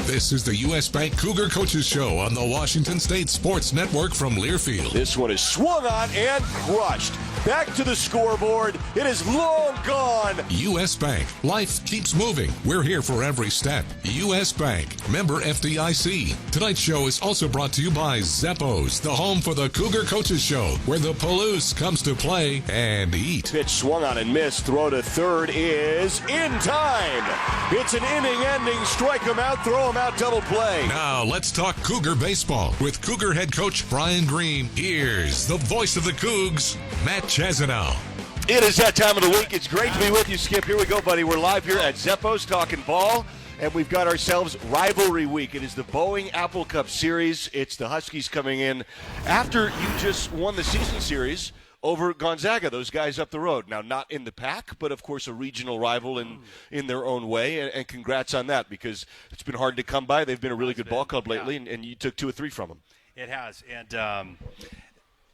This is the U.S. Bank Cougar Coaches Show on the Washington State Sports Network from Learfield. This one is swung on and crushed. Back to the scoreboard. It is long gone. U.S. Bank. Life keeps moving. We're here for every step. U.S. Bank. Member FDIC. Tonight's show is also brought to you by Zappos, the home for the Cougar Coaches Show, where the Palouse comes to play and eat. Pitch swung on and missed. Throw to third is in time. It's an inning-ending strike him out, throw him out, double play. Now let's talk Cougar baseball with Cougar head coach Brian Green. Here's the voice of the Cougs, Matt Chazanow. It is that time of the week. It's great to be with you, Skip. Here we go, buddy. We're live here at Zappos talking ball, and we've got ourselves rivalry week. It is the Boeing Apple Cup Series. It's the Huskies coming in after you just won the season series over Gonzaga, those guys up the road. Now, not in the pack, but, of course, a regional rival in their own way, and congrats on that because it's been hard to come by. They've been a really good ball club lately, and you took 2 or 3 from them. It has, and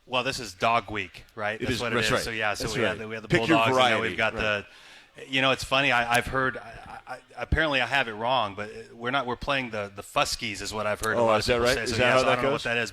well, this is Dog Week, right? That's what it is. Right. So, yeah, we have the Pick Bulldogs, your and we've got the – it's funny, I've heard – apparently I have it wrong, but we're playing the Fuskies is what I've heard. Oh, is that right? Say. Is so, that how so that I don't know goes? what that is,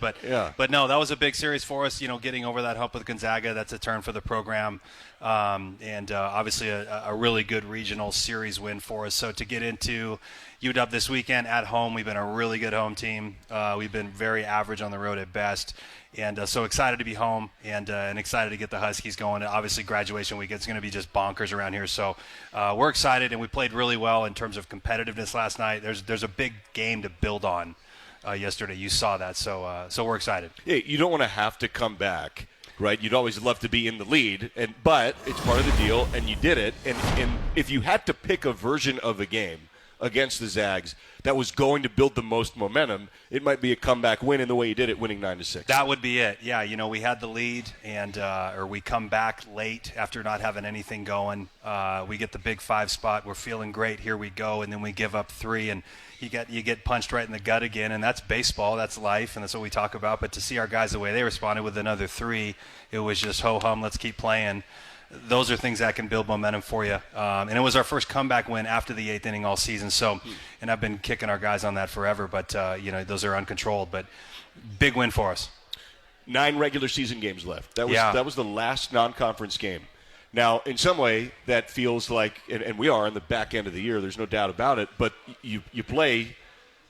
but no, that was a big series for us. Getting over that hump with Gonzaga, that's a turn for the program, and obviously a really good regional series win for us. So to get into UW this weekend at home, we've been a really good home team. We've been very average on the road at best. And so excited to be home and excited to get the Huskies going. Obviously, graduation week, it's going to be just bonkers around here. So we're excited, and we played really well in terms of competitiveness last night. There's a big game to build on yesterday. You saw that. So we're excited. Yeah, you don't want to have to come back, right? You'd always love to be in the lead, but it's part of the deal, and you did it. And if you had to pick a version of a game against the Zags that was going to build the most momentum, it might be a comeback win in the way you did it, winning 9-6. That would be it. Yeah, we had the lead, and or we come back late after not having anything going. We get the big 5 spot. We're feeling great. Here we go, and then we give up 3, and you get punched right in the gut again, and that's baseball. That's life, and that's what we talk about. But to see our guys the way they responded with another 3, it was just ho-hum, let's keep playing. Those are things that can build momentum for you. And it was our first comeback win after the 8th inning all season. So, and I've been kicking our guys on that forever, but, those are uncontrolled. But big win for us. 9 regular season games left. That was the last non-conference game. Now, in some way, that feels like, and we are on the back end of the year, there's no doubt about it, but you play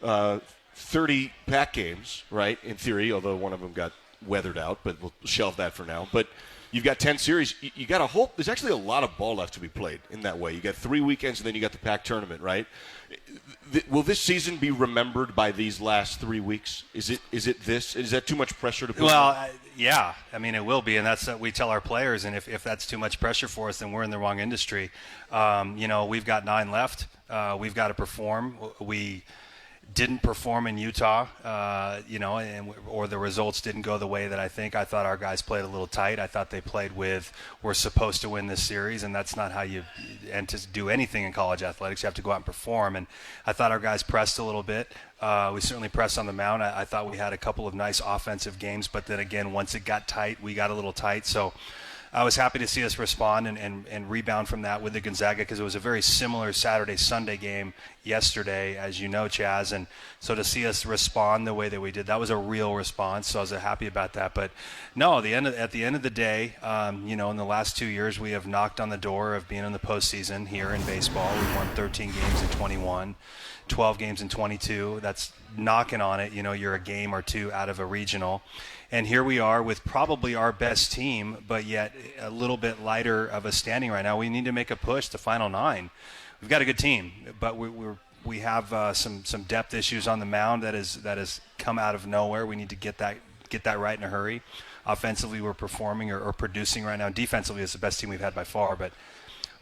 30 pack games, right, in theory, although one of them got weathered out, but we'll shelve that for now. But you've got 10 series. You got to hope there's actually a lot of ball left to be played in that way. You got 3 weekends, and then you got the pack tournament, right? Will this season be remembered by these last 3 weeks? Is it this? Is that too much pressure to put on? Yeah. I mean, it will be, and that's what we tell our players. And if that's too much pressure for us, then we're in the wrong industry. We've got 9 left. We've got to perform. We didn't perform in Utah, or the results didn't go the way that I think. I thought our guys played a little tight. I thought they played we're supposed to win this series, and that's not how you do anything in college athletics. You have to go out and perform, and I thought our guys pressed a little bit. We certainly pressed on the mound. I thought we had a couple of nice offensive games, but then again, once it got tight, we got a little tight. So I was happy to see us respond and rebound from that with the Gonzaga because it was a very similar Saturday-Sunday game yesterday, as you know, Chaz. And so to see us respond the way that we did, that was a real response. So I was happy about that. But no, at the end of the day, in the last 2 years, we have knocked on the door of being in the postseason here in baseball. We've won 13 games in 21, 12 games in 22. That's knocking on it. You're a game or 2 out of a regional. And here we are with probably our best team, but yet a little bit lighter of a standing right now. We need to make a push to Final 9. We've got a good team, but we have some depth issues on the mound that has come out of nowhere. We need to get that right in a hurry. Offensively, we're performing or producing right now. Defensively, it's the best team we've had by far, but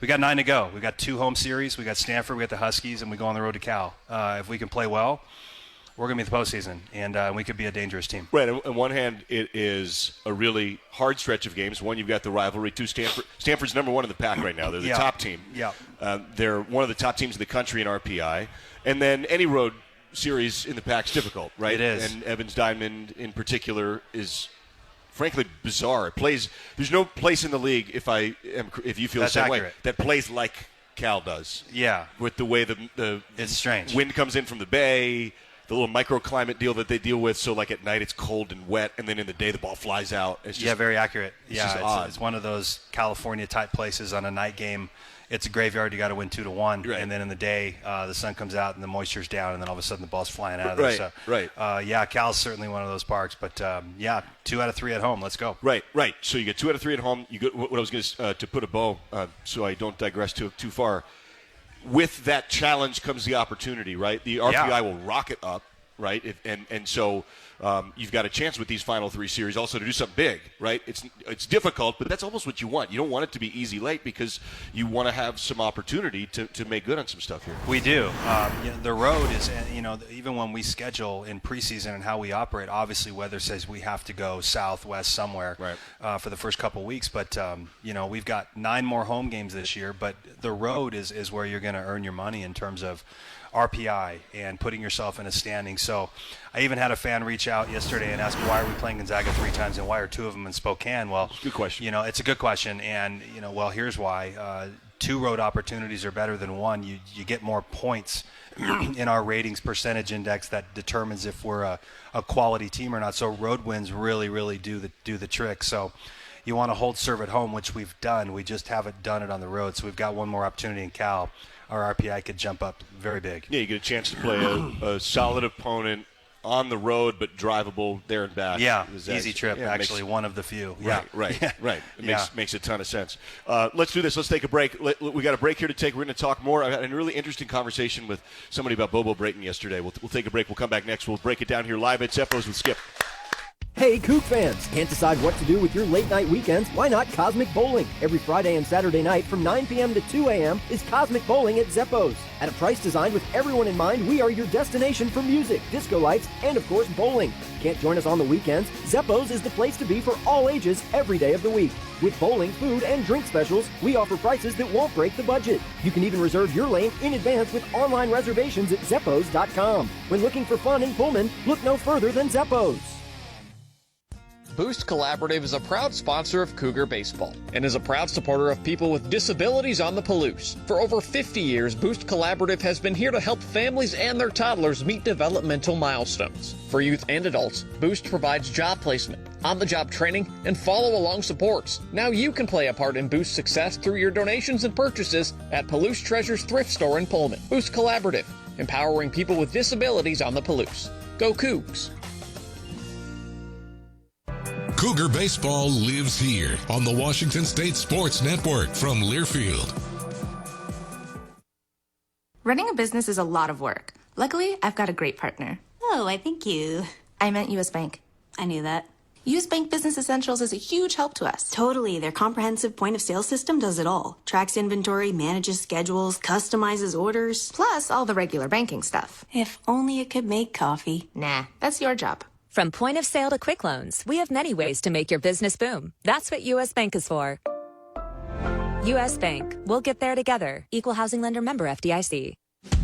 we got 9 to go. We got 2 home series. We got Stanford, we got the Huskies, and we go on the road to Cal. If we can play well, we're going to be in the postseason, and we could be a dangerous team. Right. On one hand, it is a really hard stretch of games. One, you've got the rivalry. 2, Stanford's number 1 in the pack right now. They're the top team. Yeah. They're one of the top teams in the country in RPI. And then any road series in the pack's difficult, right? It is. And Evans Diamond in particular is frankly bizarre. It plays. There's no place in the league, if you feel That's the same accurate. way, that plays like Cal does. Yeah. With the way the it's strange. Wind comes in from the bay, the little microclimate deal that they deal with. So like at night it's cold and wet, and then in the day the ball flies out. It's just, very accurate. It's one of those California type places on a night game. It's a graveyard. You got to win 2-1, right. And then in the day, the sun comes out and the moisture's down, and then all of a sudden the ball's flying out of there. Right. Cal's certainly one of those parks, but 2 out of 3 at home. Let's go. Right. So you get 2 out of 3 at home. You get what I was going to put a bow, so I don't digress too far. With that challenge comes the opportunity, right? The RPI will rocket up, right? So you've got a chance with these final 3 series also to do something big, right? It's difficult, but that's almost what you want. You don't want it to be easy late because you want to have some opportunity to make good on some stuff here. We do. The road is, even when we schedule in preseason and how we operate, obviously weather says we have to go southwest somewhere for the first couple weeks. But, we've got 9 more home games this year, but the road is where you're going to earn your money in terms of RPI and putting yourself in a standing. So I even had a fan reach out yesterday and ask, why are we playing Gonzaga 3 times and why are 2 of them in Spokane? Well, good question. It's a good question, and here's why. 2 road opportunities are better than 1. You get more points in our ratings percentage index that determines if we're a quality team or not. So road wins really, really do the trick. So you want to hold serve at home, which we've done. We just haven't done it on the road. So we've got one more opportunity in Cal. Our RPI could jump up very big. Yeah, you get a chance to play a solid opponent on the road, but drivable there and back. Yeah, easy trip. Yeah, actually, one of the few. Right. It makes a ton of sense. Let's do this. Let's take a break. We got a break here to take. We're going to talk more. I had a really interesting conversation with somebody about Bobo Brayton yesterday. We'll take a break. We'll come back next. We'll break it down here live at Zeppos with Skip. Hey, Coug fans! Can't decide what to do with your late-night weekends? Why not Cosmic Bowling? Every Friday and Saturday night from 9 p.m. to 2 a.m. is Cosmic Bowling at Zeppos. At a price designed with everyone in mind, we are your destination for music, disco lights, and of course, bowling. Can't join us on the weekends? Zeppos is the place to be for all ages every day of the week. With bowling, food, and drink specials, we offer prices that won't break the budget. You can even reserve your lane in advance with online reservations at Zeppos.com. When looking for fun in Pullman, look no further than Zeppos. Boost Collaborative is a proud sponsor of Cougar Baseball and is a proud supporter of people with disabilities on the Palouse. For over 50 years, Boost Collaborative has been here to help families and their toddlers meet developmental milestones. For youth and adults, Boost provides job placement, on-the-job training, and follow-along supports. Now you can play a part in Boost's success through your donations and purchases at Palouse Treasures Thrift Store in Pullman. Boost Collaborative, empowering people with disabilities on the Palouse. Go Cougs! Cougar Baseball lives here on the Washington State Sports Network from Learfield. Running a business is a lot of work. Luckily, I've got a great partner. Oh, I thank you. I meant U.S. Bank. I knew that. U.S. Bank Business Essentials is a huge help to us. Totally. Their comprehensive point-of-sale system does it all. Tracks inventory, manages schedules, customizes orders. Plus all the regular banking stuff. If only it could make coffee. Nah, that's your job. From point of sale to quick loans, we have many ways to make your business boom. That's what U.S. Bank is for. U.S. Bank. We'll get there together. Equal housing lender member FDIC.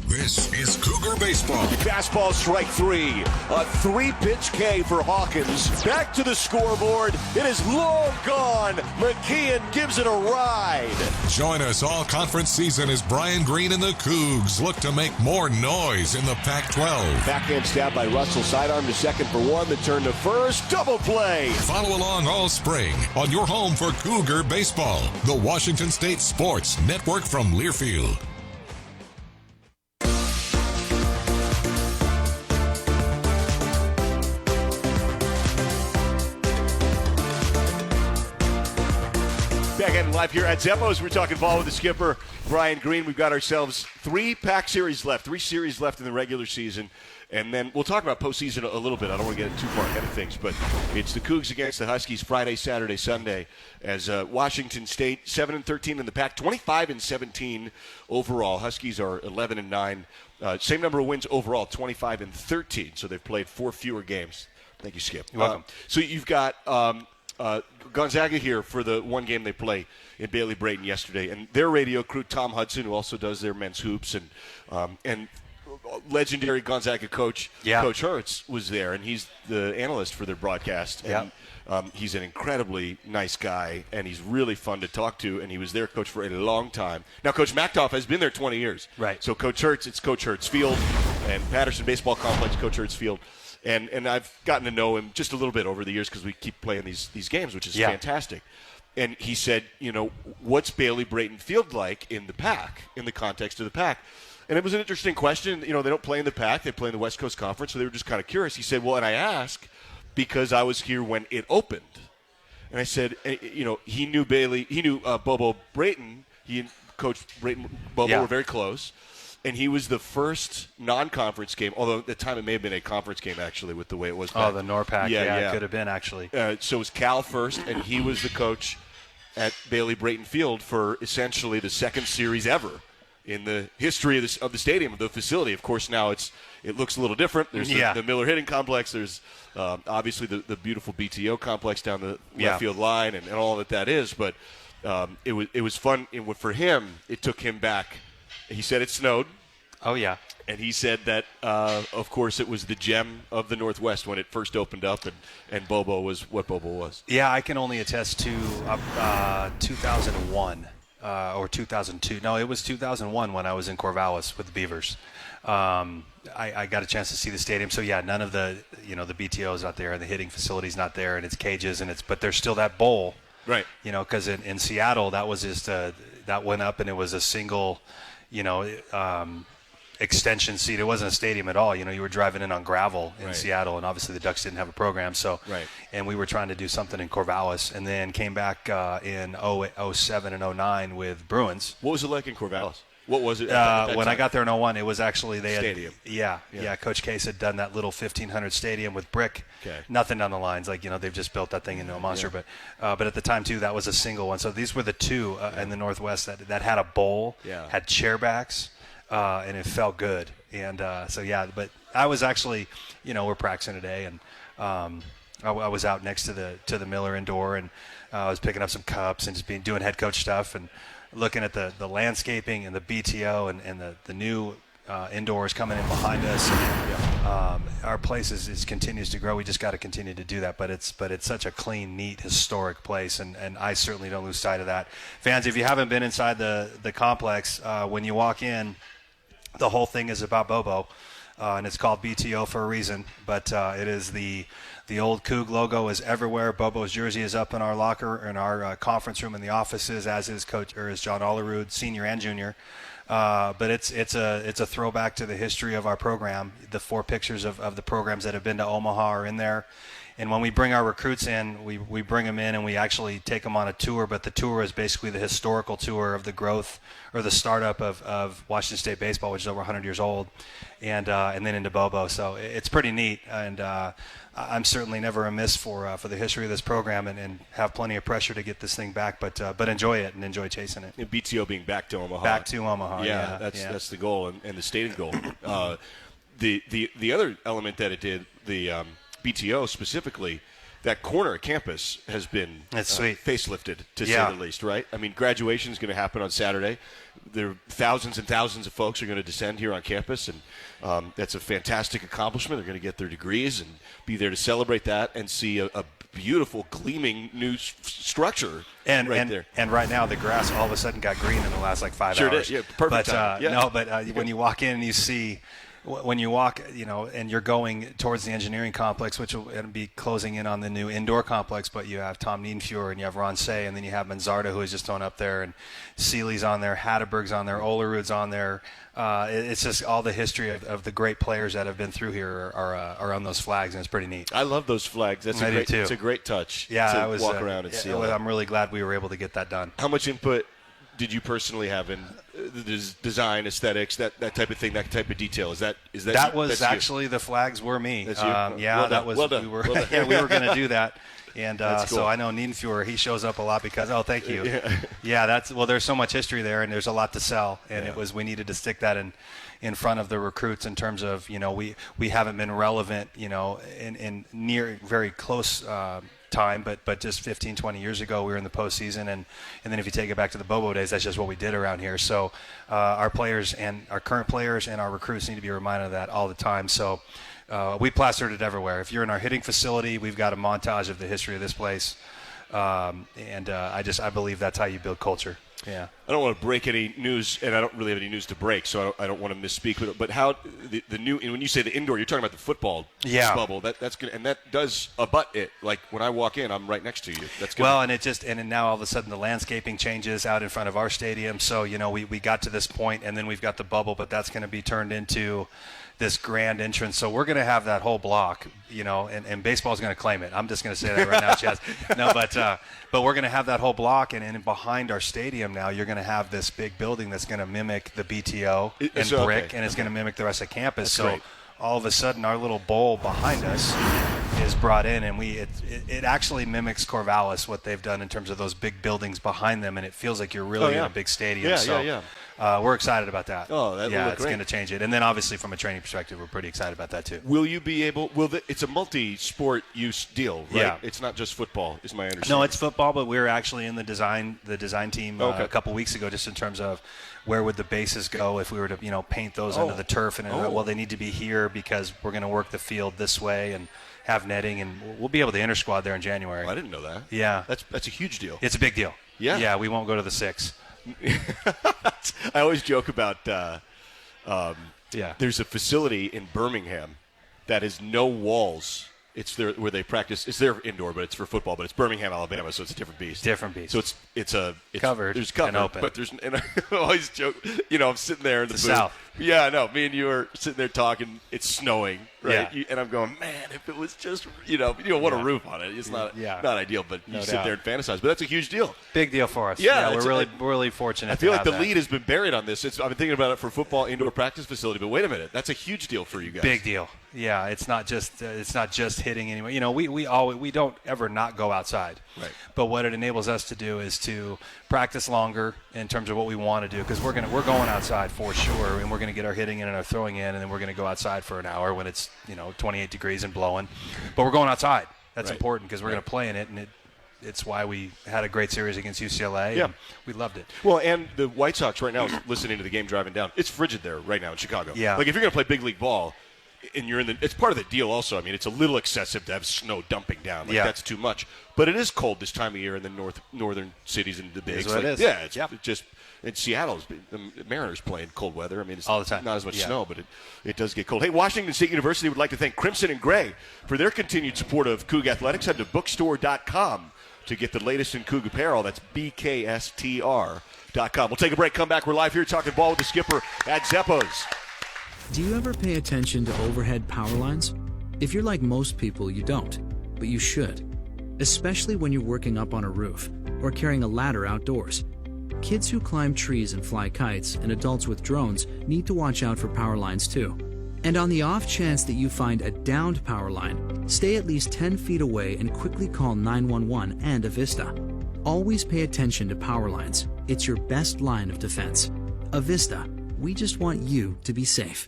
This is Cougar Baseball. Fastball strike 3. A 3-pitch K for Hawkins. Back to the scoreboard. It is long gone. McKeon gives it a ride. Join us all conference season as Brian Green and the Cougs look to make more noise in the Pac-12. Backhand stab by Russell. Sidearm to second for 1. The turn to first. Double play. Follow along all spring on your home for Cougar Baseball. The Washington State Sports Network from Learfield. Back at live here at Zeppos. We're talking ball with the skipper, Brian Green. We've got ourselves 3 pack series left, 3 series left in the regular season. And then we'll talk about postseason a little bit. I don't want to get too far ahead of things, but it's the Cougs against the Huskies Friday, Saturday, Sunday as Washington State 7-13 in the pack, 25-17 overall. Huskies are 11-9. Same number of wins overall, 25-13. So they've played 4 fewer games. Thank you, Skip. You're welcome. So you've got Gonzaga here for the one game they play in Bailey Brayton yesterday, and their radio crew, Tom Hudson, who also does their men's hoops, and legendary Gonzaga coach, Yeah. Coach Hurts, was there, and he's the analyst for their broadcast. And, he's an incredibly nice guy, and he's really fun to talk to, and he was their coach for a long time. Now, Coach Mactoff has been there 20 years. Right. So Coach Hurts, it's Coach Hurts Field, and Patterson Baseball Complex, Coach Hurts Field. And I've gotten to know him just a little bit over the years because we keep playing these games, which is fantastic. And he said, what's Bailey Brayton Field like in the PAC, in the context of the PAC? And it was an interesting question. They don't play in the PAC. They play in the West Coast Conference, so they were just kind of curious. He said, well, and I asked because I was here when it opened. And I said, he knew Bailey. He knew Bobo Brayton. He and Coach Brayton, Bobo were very close. And he was the first non-conference game, although at the time it may have been a conference game, actually, with the way it was back. Oh, the NORPAC. Yeah, it could have been, actually. So it was Cal first, and he was the coach at Bailey Brayton Field for essentially the second series ever in the history of the stadium, of the facility. Of course, now it looks a little different. There's the Miller Hitting Complex. There's obviously the beautiful BTO complex down the left field line and all that is. But it was fun. For him, it took him back. He said it snowed. Oh, yeah. And he said that, of course, it was the gem of the Northwest when it first opened up, and Bobo was what Bobo was. Yeah, I can only attest to 2001 or 2002. No, it was 2001 when I was in Corvallis with the Beavers. I got a chance to see the stadium. So, yeah, none of the BTO's not there, and the hitting facility's not there, and it's cages, but there's still that bowl. Right. Because in Seattle, that was just that went up, and it was a single, extension seat. It wasn't a stadium at all. You were driving in on gravel in Seattle, and obviously the Ducks didn't have a program. So, and we were trying to do something in Corvallis, and then came back in 07 and 09 with Bruins. What was it like in Corvallis? What was it? When I got there in 01, it was actually stadium. Coach Case had done that little 1,500 stadium with brick. Okay. Nothing on the lines. They've just built that thing into a monster. But at the time, too, that was a single one. So these were the two in the Northwest that had a bowl, had chairbacks, and it felt good. And but I was actually, we're practicing today, and I was out next to the Miller indoor, and I was picking up some cups and just doing head coach stuff and looking at the landscaping and the BTO and the new indoors coming in behind us. Our place continues to grow. We just got to continue to do that. But it's such a clean, neat, historic place, and I certainly don't lose sight of that. Fans, if you haven't been inside the complex, when you walk in, the whole thing is about Bobo, and it's called BTO for a reason. But it is the old Coug logo is everywhere. Bobo's jersey is up in our locker, in our conference room in the offices, as is John Olerud, senior and junior. But it's a throwback to the history of our program. The 4 pictures of the programs that have been to Omaha are in there. And when we bring our recruits in, we bring them in and we actually take them on a tour. But the tour is basically the historical tour of the growth or the startup of Washington State baseball, which is over 100 years old, and then into Bobo. So it's pretty neat. And I'm certainly never amiss for the history of this program and have plenty of pressure to get this thing back. But enjoy it and enjoy chasing it. And BTO being back to Omaha. Back to Omaha. That's the goal and the stated goal. The other element that it did, the BTO specifically, that corner of campus has been facelifted, to say the least, right? I mean, graduation is going to happen on Saturday. There are thousands and thousands of folks are going to descend here on campus, and that's a fantastic accomplishment. They're going to get their degrees and be there to celebrate that and see a beautiful, gleaming new structure there. And right now, the grass all of a sudden got green in the last 5 hours. Sure did. Yeah, perfect time. When you walk in and you see – when you walk, and you're going towards the engineering complex, which will be closing in on the new indoor complex, but you have Tom Nienfuhr and you have Ron Say, and then you have Manzardo, who is just thrown up there, and Seeley's on there, Hatterberg's on there, Olerud's on there. It's just all the history of the great players that have been through here are on those flags, and it's pretty neat. I love those flags. It's a great touch. Yeah, to walk around and see. I'm really glad we were able to get that done. How much input did you personally have in the design, aesthetics, that type of thing, that type of detail? That was actually the flags were me. That's you? That was well done. we were we were going to do that. And cool. So I know Nienfuhr, he shows up a lot because thank you. There's so much history there, and there's a lot to sell, and we needed to stick that in front of the recruits in terms of we haven't been relevant in near very close time, but just 15, 20 years ago, we were in the postseason, and then if you take it back to the Bobo days, that's just what we did around here. So our players and our current players and our recruits need to be reminded of that all the time. So we plastered it everywhere. If you're in our hitting facility, we've got a montage of the history of this place, and I believe that's how you build culture. Yeah. I don't want to break any news, and I don't really have any news to break, so I don't want to misspeak. But how the new, and when you say the indoor, you're talking about the football bubble. That's good, and that does abut it. Like when I walk in, I'm right next to you. That's good. Well, and now all of a sudden the landscaping changes out in front of our stadium. So we got to this point, and then we've got the bubble, but that's going to be turned into this grand entrance. So we're going to have that whole block, and baseball's going to claim it. I'm just going to say that right now, Chaz. No, but we're going to have that whole block, and behind our stadium now, you're going to have this big building that's going to mimic the BTO and brick, and it's going to mimic the rest of campus. That's great. All of a sudden, our little bowl behind us is brought in, and it actually mimics Corvallis, what they've done in terms of those big buildings behind them, and it feels like you're really in a big stadium. We're excited about that. Oh, that will look it's great. going to change it. And then obviously from a training perspective, we're pretty excited about that too. Will you be able? It's a multi-sport use deal, right? Yeah. It's not just football, is my understanding. No, it's football, but we were actually in the design team a couple weeks ago, just in terms of where would the bases go if we were to paint those into the turf, and well, they need to be here because we're going to work the field this way and have netting, and we'll be able to inter-squad there in January. I didn't know that. Yeah, that's a huge deal. It's a big deal. Yeah, we won't go to the 6. I always joke about there's a facility in Birmingham that has no walls. It's there where they practice. It's their indoor, but it's for football. But it's Birmingham, Alabama, so it's a different beast. So it's covered. There's covered, and open. but and I always joke. I'm sitting there in the booth. South. Yeah, I know. Me and you are sitting there talking. It's snowing, right? Yeah. And I'm going, man, if it was just what a roof on it. It's not ideal, but you sit there and fantasize. But that's a huge deal. Big deal for us. Yeah, we're really fortunate. I feel like the that lead has been buried on this. I've been thinking about it for football indoor practice facility, but wait a minute, that's a huge deal for you guys. Big deal. Yeah, it's not just hitting anymore. We don't ever not go outside. Right. But what it enables us to do is to practice longer in terms of what we want to do, because we're going outside for sure, and we're going to get our hitting in and our throwing in, and then we're going to go outside for an hour when it's 28 degrees and blowing. But we're going outside. That's important because we're going to play in it, and it's why we had a great series against UCLA. Yeah. And we loved it. Well, and the White Sox right now is listening to the game driving down. It's frigid there right now in Chicago. Yeah. Like if you're going to play big league ball, and you're it's part of the deal also. I mean, it's a little excessive to have snow dumping down. That's too much. But it is cold this time of year in the northern cities and the bigs. It is. Yeah, it's just in Seattle, the Mariners play in cold weather. I mean, it's all the time. Not as much snow, but it does get cold. Hey, Washington State University would like to thank Crimson and Gray for their continued support of Coug Athletics. Head to bookstore.com to get the latest in Coug apparel. That's BKSTR.com. We'll take a break. Come back. We're live here talking ball with the skipper at Zeppo's. Do you ever pay attention to overhead power lines? If you're like most people, you don't, but you should, especially when you're working up on a roof or carrying a ladder outdoors. Kids who climb trees and fly kites and adults with drones need to watch out for power lines too. And on the off chance that you find a downed power line, stay at least 10 feet away and quickly call 911 and Avista. Always pay attention to power lines. It's your best line of defense. Avista, we just want you to be safe.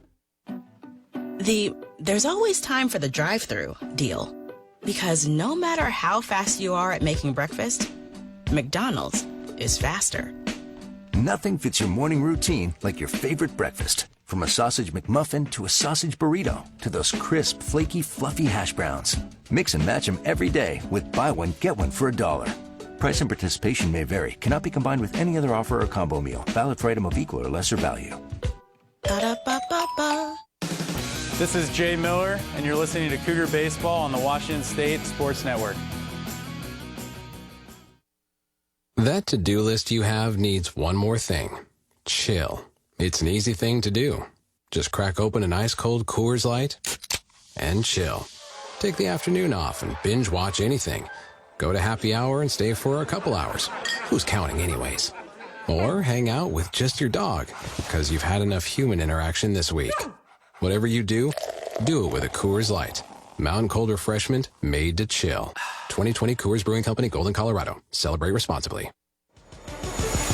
There's always time for the drive-thru deal. Because no matter how fast you are at making breakfast, McDonald's is faster. Nothing fits your morning routine like your favorite breakfast. From a sausage McMuffin to a sausage burrito to those crisp, flaky, fluffy hash browns. Mix and match them every day with buy one, get one for $1. Price and participation may vary. Cannot be combined with any other offer or combo meal. Valid for item of equal or lesser value. Ba-da-ba-ba-ba. This is Jay Miller, and you're listening to Cougar Baseball on the Washington State Sports Network. That to-do list you have needs one more thing. Chill. It's an easy thing to do. Just crack open an ice-cold Coors Light and chill. Take the afternoon off and binge watch anything. Go to happy hour and stay for a couple hours. Who's counting anyways? Or hang out with just your dog, because you've had enough human interaction this week. Whatever you do it with a Coors Light. Mountain cold refreshment made to chill. 2020 Coors Brewing Company, Golden, Colorado. Celebrate responsibly.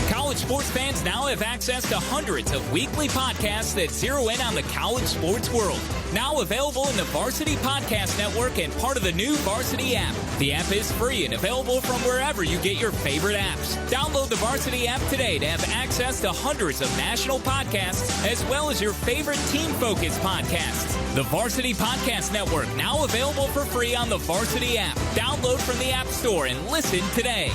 College sports fans now have access to hundreds of weekly podcasts that zero in on the college sports world. Now available in the Varsity Podcast Network and part of the new Varsity app. The app is free and available from wherever you get your favorite apps. Download the Varsity app today to have access to hundreds of national podcasts as well as your favorite team-focused podcasts. The Varsity Podcast Network, now available for free on the Varsity app. Download from the App Store and listen today.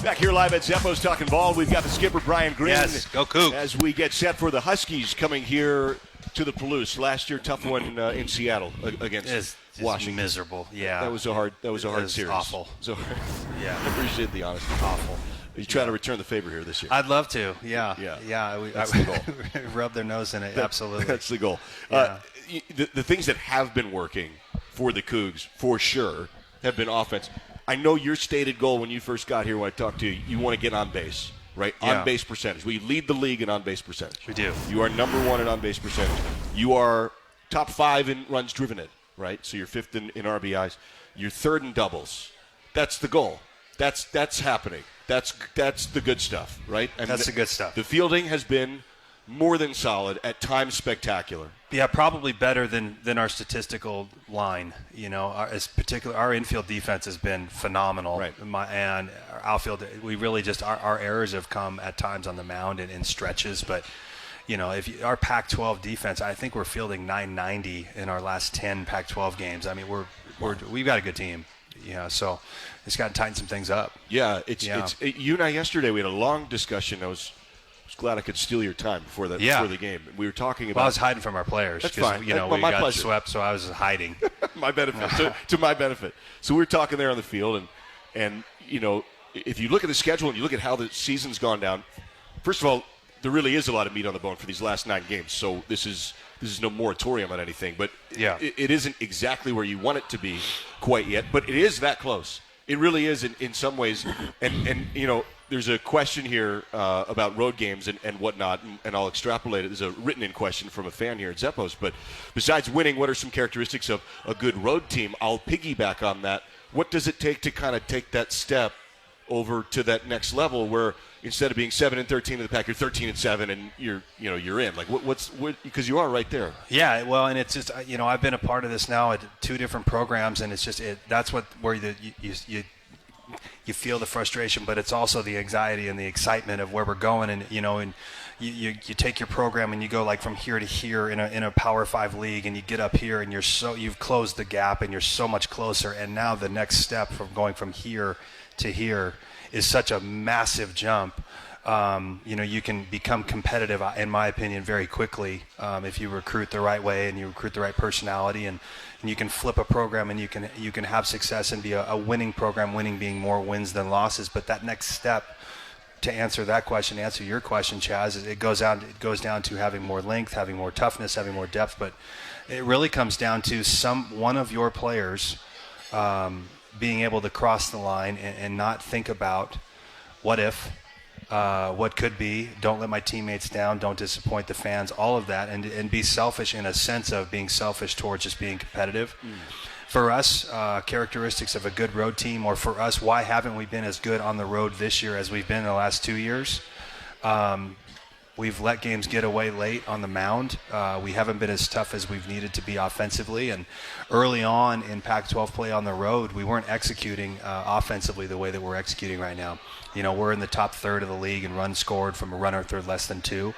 Back here live at Zeppo's Talking Ball, we've got the skipper, Brian Green. Yes, go Cougs. As we get set for the Huskies coming here to the Palouse. Last year, tough one in Seattle against Washington. Miserable, yeah. That was a hard series. Awful. Yeah, I appreciate the honesty. Awful. You trying to return the favor here this year? I'd love to, yeah. That's the goal. Rub their nose in it, absolutely. That's the goal. Yeah. The things that have been working for the Cougs, for sure, have been offense. I know your stated goal when you first got here, when I talked to you, you want to get on base, right? Yeah. On base percentage. We lead the league in on base percentage. We do. You are number one in on base percentage. You are top 5 in runs driven in, right? So you're 5th in RBIs. You're 3rd in doubles. That's the goal. That's happening. That's the good stuff, right? And that's the good stuff. The fielding has been more than solid, at times spectacular. Yeah, probably better than our statistical line. You know, our infield defense has been phenomenal. Right. And our outfield, we really just our errors have come at times on the mound and in stretches. But you know, our Pac-12 defense, I think we're fielding 990 in our last 10 Pac-12 games. I mean, we've got a good team. Yeah, so it's got to tighten some things up. Yeah, it's you and I yesterday we had a long discussion. I was glad I could steal your time before the game. We were talking about. Well, I was hiding from our players. That's fine. You know, we got swept, so I was hiding. My benefit, to my benefit. So we were talking there on the field, and you know, if you look at the schedule and you look at how the season's gone down, first of all, there really is a lot of meat on the bone for these last 9 games. So this is no moratorium on anything, but it isn't exactly where you want it to be quite yet. But it is that close. It really is in some ways, and you know. There's a question here about road games and whatnot, and I'll extrapolate it. There's a written-in question from a fan here at Zeppo's. But besides winning, what are some characteristics of a good road team? I'll piggyback on that. What does it take to kind of take that step over to that next level where instead of being 7-13 in the pack, you're 13-7 and you're in? Like what because you are right there. Yeah, well, and it's just I've been a part of this now at 2 different programs, and it's just that's where you feel the frustration, but it's also the anxiety and the excitement of where we're going. And you take your program and you go like from here to here in a Power 5 league, and you get up here and you've closed the gap and you're so much closer. And now the next step from going from here to here is such a massive jump. You can become competitive, in my opinion, very quickly if you recruit the right way and you recruit the right personality, and you can flip a program and you can have success and be a winning program, winning being more wins than losses. But that next step, to answer your question, Chaz, it goes down to having more length, having more toughness, having more depth. But it really comes down to one of your players being able to cross the line and not think about what if. What could be, don't let my teammates down, don't disappoint the fans, all of that, and be selfish in a sense of being selfish towards just being competitive. For us, characteristics of a good road team, or for us, why haven't we been as good on the road this year as we've been in the last 2 years? We've let games get away late on the mound. We haven't been as tough as we've needed to be offensively. And early on in Pac-12 play on the road, we weren't executing offensively the way that we're executing right now. You know, we're in the top third of the league in runs scored from a runner third less than 2.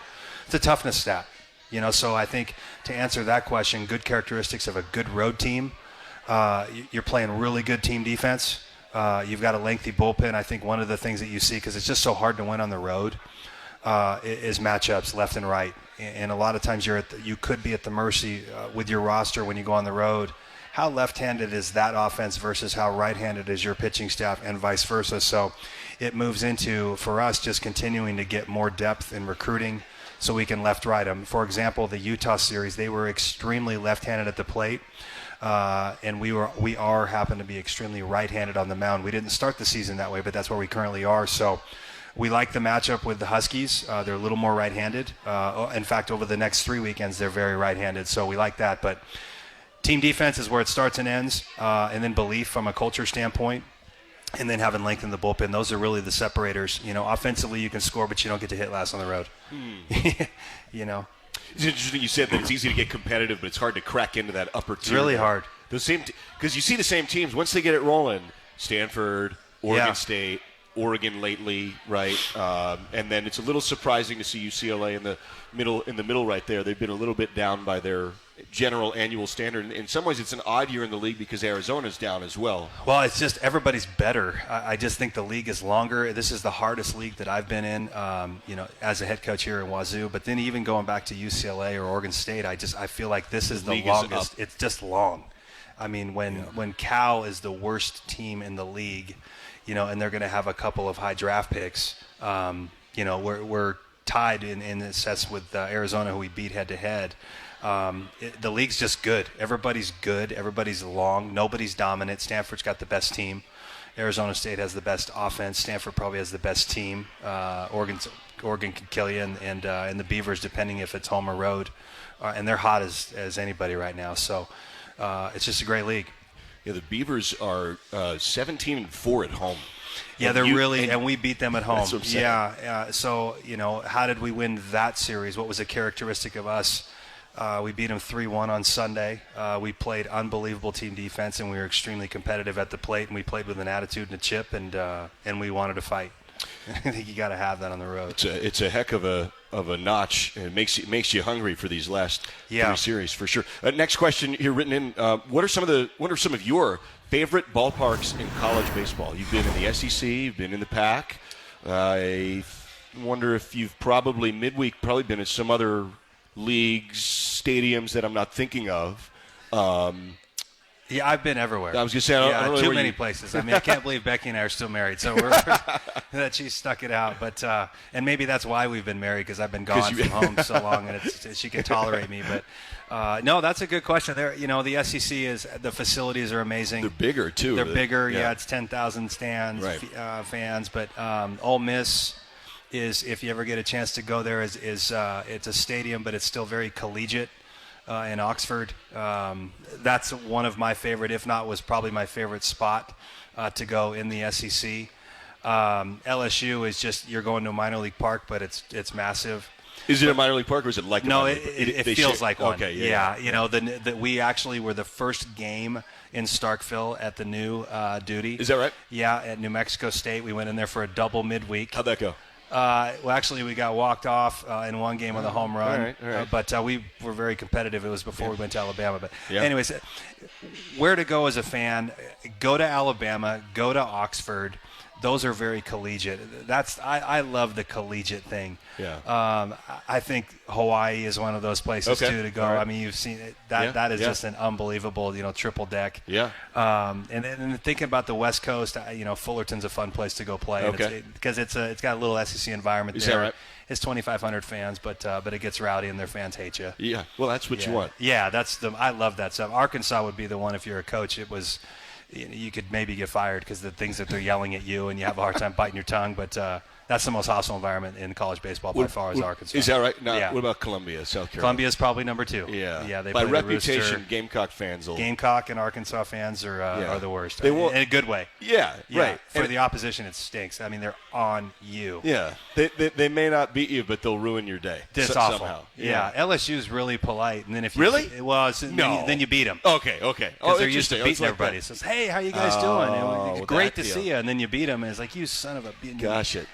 It's a toughness stat. You know, so I think to answer that question, good characteristics of a good road team, you're playing really good team defense. You've got a lengthy bullpen. I think one of the things that you see, because it's just so hard to win on the road, is matchups left and right. And a lot of times you could be at the mercy with your roster when you go on the road. How left-handed is that offense versus how right-handed is your pitching staff, and vice versa. So it moves into, for us, just continuing to get more depth in recruiting so we can left-right them. For example, the Utah series, they were extremely left-handed at the plate. And we happen to be extremely right-handed on the mound. We didn't start the season that way, but that's where we currently are. So We like the matchup with the Huskies. They're a little more right-handed. In fact, over the next 3 weekends, they're very right-handed, so we like that. But team defense is where it starts and ends, and then belief from a culture standpoint, and then having length in the bullpen. Those are really the separators. Offensively you can score, but you don't get to hit last on the road. It's interesting you said that it's easy to get competitive, but it's hard to crack into that upper tier. It's really hard. Because you see the same teams, once they get it rolling, Stanford, Oregon State, Oregon lately, right? And then it's a little surprising to see UCLA in the middle right there. They've been a little bit down by their general annual standard. In some ways, it's an odd year in the league because Arizona's down as well. Well, it's just everybody's better. I just think the league is longer. This is the hardest league that I've been in, as a head coach here at Wazoo. But then even going back to UCLA or Oregon State, I feel like this is the longest. It's just long. I mean, when Cal is the worst team in the league, and they're going to have a couple of high draft picks, we're tied in the sets with Arizona, who we beat head-to-head. The league's just good. Everybody's good. Everybody's long. Nobody's dominant. Stanford's got the best team. Arizona State has the best offense. Stanford probably has the best team. Oregon can kill you, and the Beavers, depending if it's home or road, and they're hot as anybody right now. So it's just a great league. Yeah, the Beavers are 17-4 at home. Yeah, and we beat them at home. That's what I'm saying. Yeah. So, how did we win that series? What was a characteristic of us? We beat them 3-1 on Sunday. We played unbelievable team defense, and we were extremely competitive at the plate, and we played with an attitude and a chip, and we wanted to fight. I think you got to have that on the road. It's a heck of a notch, and it makes you hungry for these last three series for sure. Next question here written in: What are some of your favorite ballparks in college baseball? You've been in the SEC, you've been in the PAC. I wonder if you've probably been in some other leagues, stadiums that I'm not thinking of. Yeah, I've been everywhere. I was going to say, I don't really too many places. I mean, I can't believe Becky and I are still married, so that she stuck it out. But and maybe that's why we've been married, because I've been gone from home so long, and she can tolerate me. But no, that's a good question. There, the SEC the facilities are amazing. They're bigger too. They're bigger. Yeah, it's 10,000 stands, fans. But Ole Miss is, if you ever get a chance to go there, is it's a stadium, but it's still very collegiate. In Oxford, that's one of my favorite, if not was probably my favorite spot to go in the SEC. LSU is just, you're going to a minor league park, but it's massive. Is it a minor league park, or is it like no? It feels like one. Okay, yeah. We actually were the first game in Starkville at the new Duty. Is that right? Yeah, at New Mexico State. We went in there for a double midweek. How'd that go? Well, actually, we got walked off in one game with a home run. All right. But we were very competitive. It was before we went to Alabama. But anyways, where to go as a fan? Go to Alabama. Go to Oxford. Those are very collegiate. I love the collegiate thing. Yeah. I think Hawaii is one of those places too to go. Right. I mean, you've seen it. That is just an unbelievable, triple deck. Yeah. And thinking about the West Coast, Fullerton's a fun place to go play. Okay. Because it's got a little SEC environment is there. That right? It's 2,500 fans, but it gets rowdy and their fans hate you. Yeah. Well, that's what you want. Yeah, I love that stuff. Arkansas would be the one if you're a coach. It was. You could maybe get fired because the things that they're yelling at you, and you have a hard time biting your tongue. But that's the most hostile environment in college baseball by far is Arkansas. Is that right? No, yeah. What about Columbia, South Carolina? Columbia is probably number 2. Yeah. They by reputation, Gamecock fans Gamecock and Arkansas fans are the worst. They won't, in a good way. Yeah. Right. For the opposition, it stinks. I mean, they're on you. Yeah. They may not beat you, but they'll ruin your day. It's awful. Somehow. Yeah. LSU's really polite, and then if really, then you beat them. Okay. Because they're used to beating everybody. It says, "Hey, how you guys doing? Great to see you." And then you beat them, and it's like, "You son of a." Gotcha.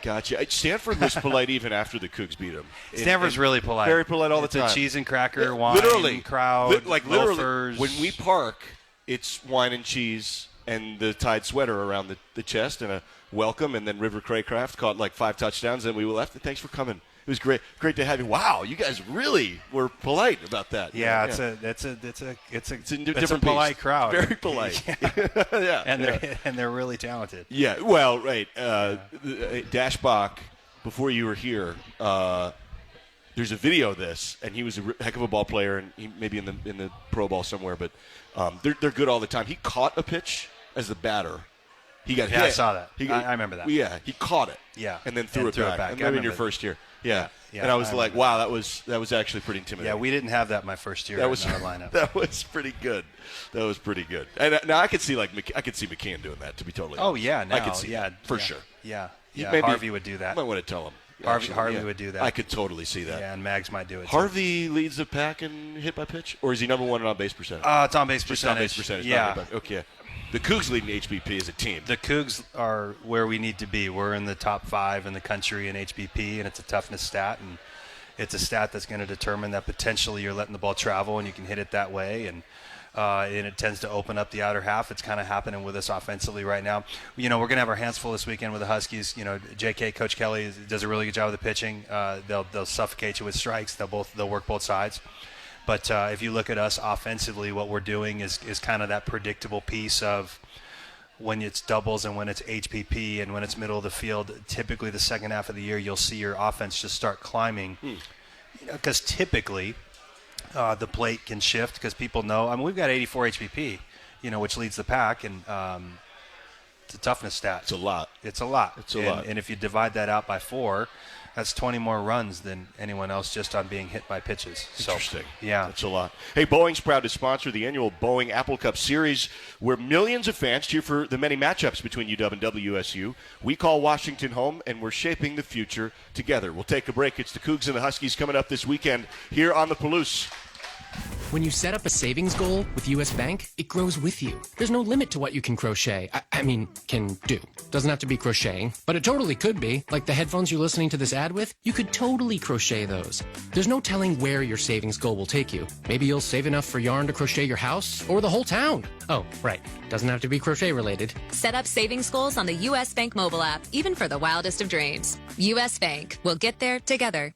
Stanford was polite even after the Cougs beat them. Stanford's really polite. Very polite all the time. It's a cheese and cracker, wine, crowd, literally. When we park, it's wine and cheese and the Tide sweater around the chest and a welcome, and then River Craycraft caught like 5 touchdowns, and we left. Thanks for coming. It was great to have you. Wow, you guys really were polite about that. Yeah, it's a different polite crowd. Very polite. And they're really talented. Yeah, well, right. Dash Bach, before you were here, there's a video of this, and he was a heck of a ball player, and he maybe in the pro ball somewhere, but they're good all the time. He caught a pitch as the batter He got hit. Yeah, I saw that. I remember that. Yeah, he caught it. Yeah, and then threw it back. Maybe in your first year. Yeah. Yeah, and I was like, wow, that was actually pretty intimidating. Yeah, we didn't have that my first year in our lineup. That was pretty good. That was pretty good. And now I could see McKeon doing that, to be totally honest. Oh, yeah, now. I could see that, for sure. Yeah. Maybe Harvey would do that. I might want to tell him. Harvey would do that. I could totally see that. Yeah, and Mags might do it, Harvey leads the pack in hit by pitch? Or is he number one in on-base percentage? It's on-base percentage. Just on-base percentage. Yeah. Okay. The Cougs leading HBP as a team. The Cougs are where we need to be. We're in the top 5 in the country in HBP, and it's a toughness stat, and it's a stat that's going to determine that potentially you're letting the ball travel and you can hit it that way, and it tends to open up the outer half. It's kind of happening with us offensively right now. We're going to have our hands full this weekend with the Huskies. JK, Coach Kelly, does a really good job of the pitching. They'll suffocate you with strikes. They'll work both sides. But if you look at us offensively, what we're doing is kind of that predictable piece of when it's doubles and when it's HPP and when it's middle of the field. Typically the second half of the year, you'll see your offense just start climbing. Because typically the plate can shift because people know. I mean, we've got 84 HPP, which leads the pack, and it's a toughness stat. It's a lot. It's a lot. And if you divide that out by 4, that's 20 more runs than anyone else just on being hit by pitches. Interesting. Yeah. That's a lot. Hey, Boeing's proud to sponsor the annual Boeing Apple Cup Series, where millions of fans cheer for the many matchups between UW and WSU. We call Washington home, and we're shaping the future together. We'll take a break. It's the Cougs and the Huskies coming up this weekend here on the Palouse. When you set up a savings goal with U.S. Bank, it grows with you. There's no limit to what you can crochet. Can do. Doesn't have to be crocheting, but it totally could be. Like the headphones you're listening to this ad with, you could totally crochet those. There's no telling where your savings goal will take you. Maybe you'll save enough for yarn to crochet your house or the whole town. Oh, right. Doesn't have to be crochet related. Set up savings goals on the U.S. Bank mobile app, even for the wildest of dreams. U.S. Bank. We'll get there together.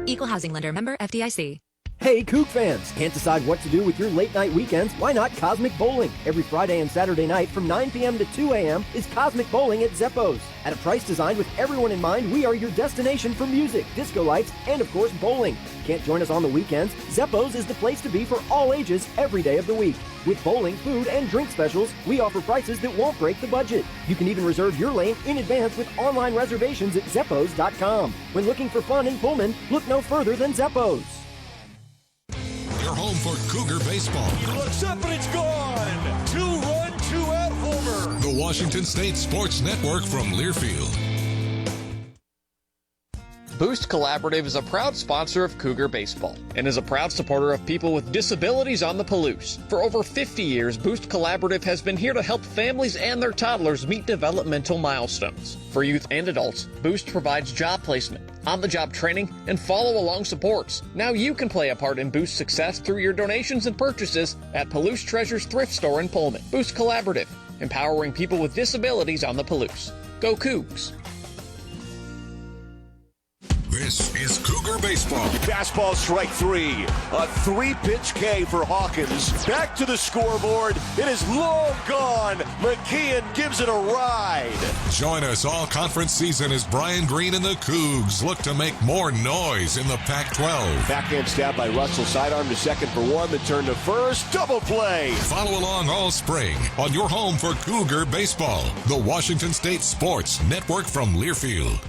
Equal housing lender, member FDIC. Hey, Kook fans! Can't decide what to do with your late-night weekends? Why not Cosmic Bowling? Every Friday and Saturday night from 9 p.m. to 2 a.m. is Cosmic Bowling at Zeppo's. At a price designed with everyone in mind, we are your destination for music, disco lights, and of course, bowling. Can't join us on the weekends? Zeppo's is the place to be for all ages every day of the week. With bowling, food, and drink specials, we offer prices that won't break the budget. You can even reserve your lane in advance with online reservations at Zeppos.com. When looking for fun in Pullman, look no further than Zeppo's. Your home for Cougar baseball. He looks up and it's gone. 2-run, 2-out homer. The Washington State Sports Network from Learfield. Boost Collaborative is a proud sponsor of Cougar Baseball and is a proud supporter of people with disabilities on the Palouse. For over 50 years, Boost Collaborative has been here to help families and their toddlers meet developmental milestones. For youth and adults, Boost provides job placement, on-the-job training, and follow-along supports. Now you can play a part in Boost's success through your donations and purchases at Palouse Treasures Thrift Store in Pullman. Boost Collaborative, empowering people with disabilities on the Palouse. Go Cougs! This is Cougar Baseball. Fastball strike 3. A 3-pitch K for Hawkins. Back to the scoreboard. It is long gone. McKeon gives it a ride. Join us all conference season as Brian Green and the Cougs look to make more noise in the Pac-12. Backhand stab by Russell. Sidearm to second for 1. The turn to first. Double play. Follow along all spring on your home for Cougar Baseball. The Washington State Sports Network from Learfield.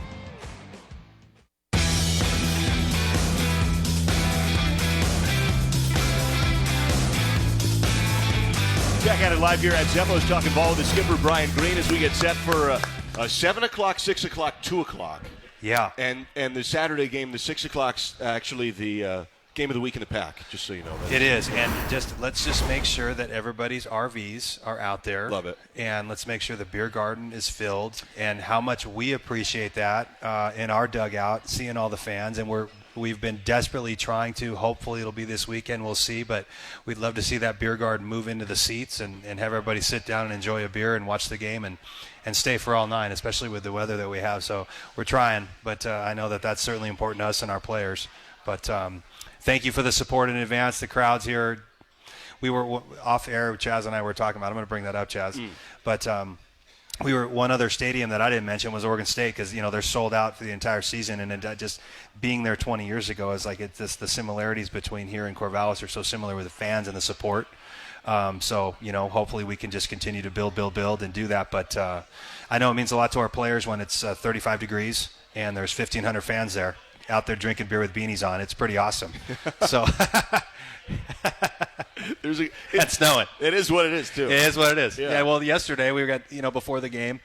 Back at it live here at Zeppo's, talking ball with the skipper Brian Green as we get set for a 7 o'clock, 6 o'clock, 2 o'clock. Yeah. And the Saturday game, the 6 o'clock's actually the game of the week in the pack, just so you know. It is, and let's just make sure that everybody's RVs are out there. Love it. And let's make sure the beer garden is filled, and how much we appreciate that in our dugout, seeing all the fans, and we've been desperately trying to. Hopefully it'll be this weekend. We'll see. But we'd love to see that beer garden move into the seats and have everybody sit down and enjoy a beer and watch the game and stay for all 9, especially with the weather that we have. So we're trying. But I know that that's certainly important to us and our players. But thank you for the support in advance. The crowds here. We were off air. Chaz and I were talking about. I'm going to bring that up, Chaz. But we were one other stadium that I didn't mention was Oregon State because they're sold out for the entire season, and it, just being there 20 years ago is like it's just the similarities between here and Corvallis are so similar with the fans and the support. So, hopefully we can just continue to build and do that. But I know it means a lot to our players when it's 35 degrees and there's 1,500 fans there out there drinking beer with beanies on. It's pretty awesome. So it's snowing. It is what it is, too. It is what it is. Yeah, well, yesterday we got, before the game,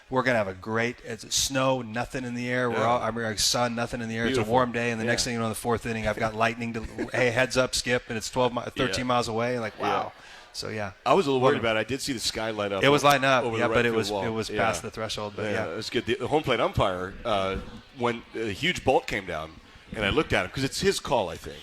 we're going to have a great – it's snow, nothing in the air. We're sun, nothing in the air. Beautiful. It's a warm day, and the next thing you know, in the fourth inning, I've got lightning to – hey, heads up, Skip, and it's 13 miles away. Like, wow. So, yeah. I was a little worried about it. I did see the sky light up. It was lighting up, but it was past the threshold. But it was good. The home plate umpire, when a huge bolt came down, and I looked at him, because it's his call, I think.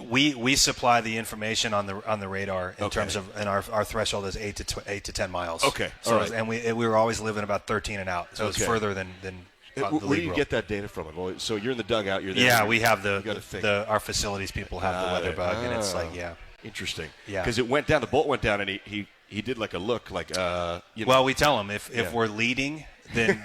We supply the information on the radar in terms of, and our threshold is 8 to 10 miles. Okay, so all right. And we were always living about 13 and out, so it's further than the Where league do you rule. get that data from? Well, so you're in the dugout. You're there. Yeah, we have our facilities people have the weather bug, and it's like interesting. Yeah, because it went down. The bolt went down, and he did like a look like Well, we tell them if we're leading, then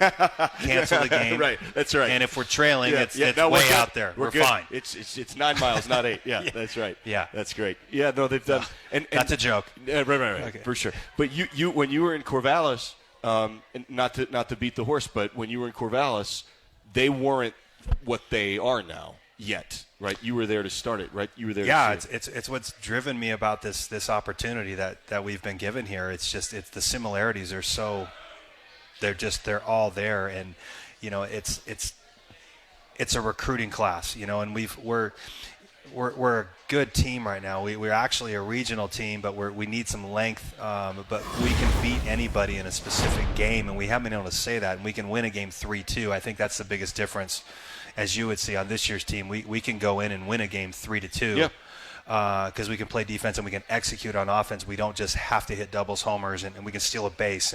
cancel the game. Right, that's right. And if we're trailing, it's way out there. We're fine. It's 9 miles, not 8. Yeah, that's right. Yeah, that's great. Yeah, no, they've done. And that's a joke. Right, okay. For sure. But you when you were in Corvallis, and not to beat the horse, but when you were in Corvallis, they weren't what they are now yet. Right, you were there to start it. Right, you were there. Yeah, to it's what's driven me about this opportunity that we've been given here. It's the similarities are so. They're all there, and it's a recruiting class, and we're a good team right now. We're actually a regional team, but we need some length. But we can beat anybody in a specific game, and we haven't been able to say that. And we can win a game 3-2. I think that's the biggest difference, as you would see on this year's team. We can go in and win a game 3-2. Yeah. Because we can play defense and we can execute on offense. We don't just have to hit doubles, homers, and we can steal a base,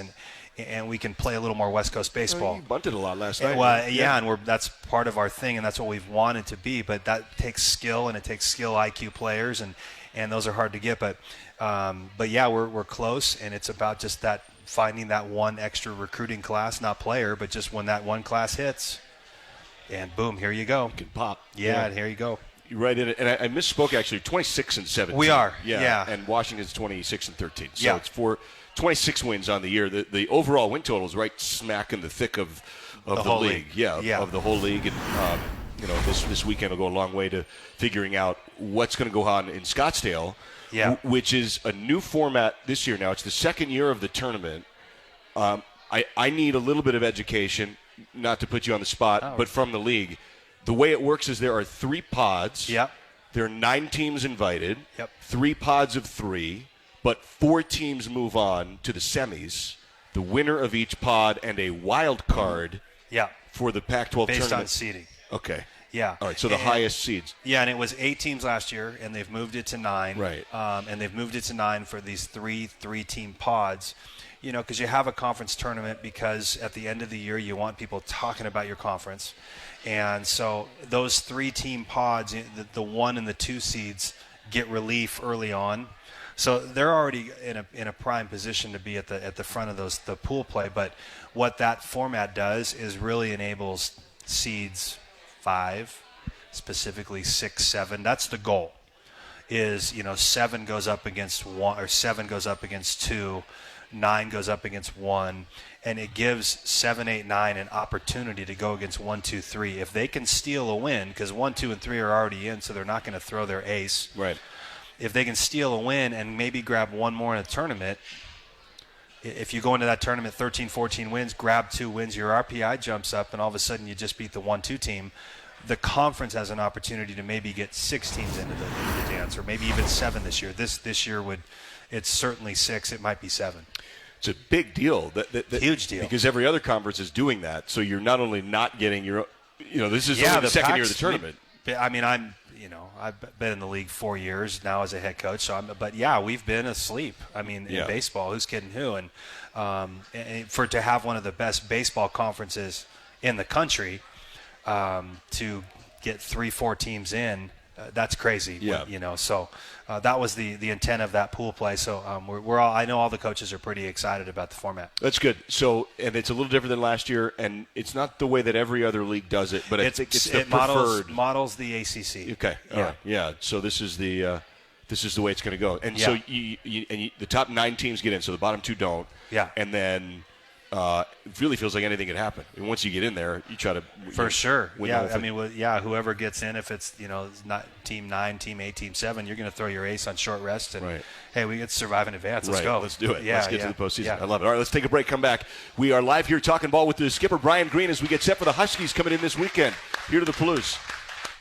and we can play a little more West Coast baseball. You bunted a lot last night. Well, and that's part of our thing, and that's what we've wanted to be. But that takes skill, and it takes skill IQ players, and those are hard to get. But yeah, we're close, and it's about just that finding that one extra recruiting class, not player, but just when that one class hits, and boom, here you go. You can pop. Yeah, and here you go. You're right in it. And I misspoke, actually. 26-17. We are. Yeah. And Washington's 26-13. So it's 26 wins on the year. The overall win total is right smack in the thick of the league. Yeah, of the whole league. And, this weekend will go a long way to figuring out what's going to go on in Scottsdale, which is a new format this year now. It's the second year of the tournament. I need a little bit of education, not to put you on the spot, but from the league. The way it works is there are 3 pods. Yep. There are 9 teams invited. Yep. 3 pods of 3, but 4 teams move on to the semis. The winner of each pod and a wild card for the Pac-12 tournament. Based on seeding. Okay. Yeah. All right, so the highest seeds. Yeah, and it was 8 teams last year, and they've moved it to 9. Right. And they've moved it to 9 for these three-team pods. Because you have a conference tournament because at the end of the year you want people talking about your conference. And so those 3-team pods, the 1 and the 2 seeds, get relief early on. So they're already in a prime position to be at the front of the pool play. But what that format does is really enables seeds 5, specifically 6, 7. That's the goal. Is 7 goes up against 1, or 7 goes up against 2. 9 goes up against 1, and it gives 7, 8, 9 an opportunity to go against 1, 2, 3. If they can steal a win, because 1, 2, and 3 are already in, so they're not going to throw their ace. Right. If they can steal a win and maybe grab 1 more in a tournament, if you go into that tournament 13, 14 wins, grab 2 wins, your RPI jumps up, and all of a sudden you just beat the 1, 2 team. The conference has an opportunity to maybe get 6 teams into the dance, or maybe even 7 this year. This year it's certainly 6. It might be 7. It's a big deal. Huge deal. Because every other conference is doing that. So you're not only not getting your, this is only the second year of the tournament. I mean, I've been in the league 4 years now as a head coach. So we've been asleep. I mean, in baseball, who's kidding who? And to have one of the best baseball conferences in the country, to get 3-4 teams in, that's crazy. Yeah. So that was the intent of that pool play. So I know all the coaches are pretty excited about the format. That's good. So, and it's a little different than last year, and it's not the way that every other league does it, but it's the preferred. Models the ACC. Okay. All right. Yeah. So this is the this is the way it's going to go. And so the top 9 teams get in, so the bottom 2 don't. Yeah. And then it really feels like anything could happen. And once you get in there, you try to sure. win Yeah, the whole thing. Whoever gets in, if it's it's not team 9, team 8, team 7, you're going to throw your ace on short rest and hey, we get to survive in advance. Let's go. Let's do it. Yeah, let's get to the postseason. Yeah. I love it. All right, let's take a break. Come back. We are live here talking ball with the skipper Brian Green as we get set for the Huskies coming in this weekend here to the Palouse.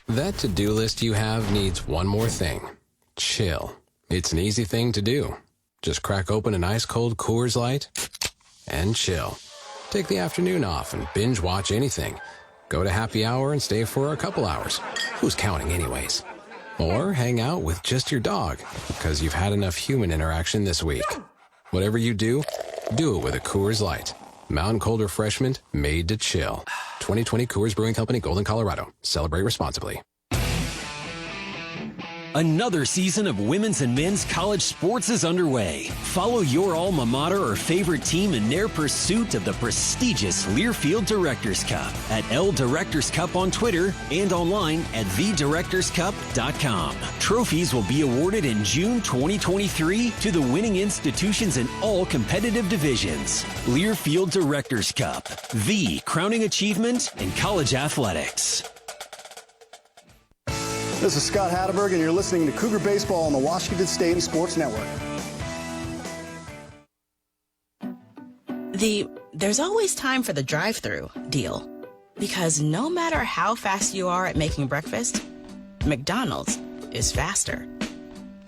That to-do list you have needs one more thing. Chill. It's an easy thing to do. Just crack open an ice-cold Coors Light and chill. Take the afternoon off and binge watch anything. Go to happy hour and stay for a couple hours. Who's counting anyways? Or hang out with just your dog, because you've had enough human interaction this week. Whatever you do it with a Coors Light. Mountain Cold Refreshment made to chill. 2020 Coors Brewing Company, Golden, Colorado. Celebrate responsibly. Another season of women's and men's college sports is underway. Follow your alma mater or favorite team in their pursuit of the prestigious Learfield Directors Cup at L Directors Cup on Twitter and online at thedirectorscup.com. Trophies will be awarded in June 2023 to the winning institutions in all competitive divisions. Learfield Directors Cup, the crowning achievement in college athletics. This is Scott Hatterberg, and you're listening to Cougar Baseball on the Washington State Sports Network. There's always time for the drive-thru deal. Because no matter how fast you are at making breakfast, McDonald's is faster.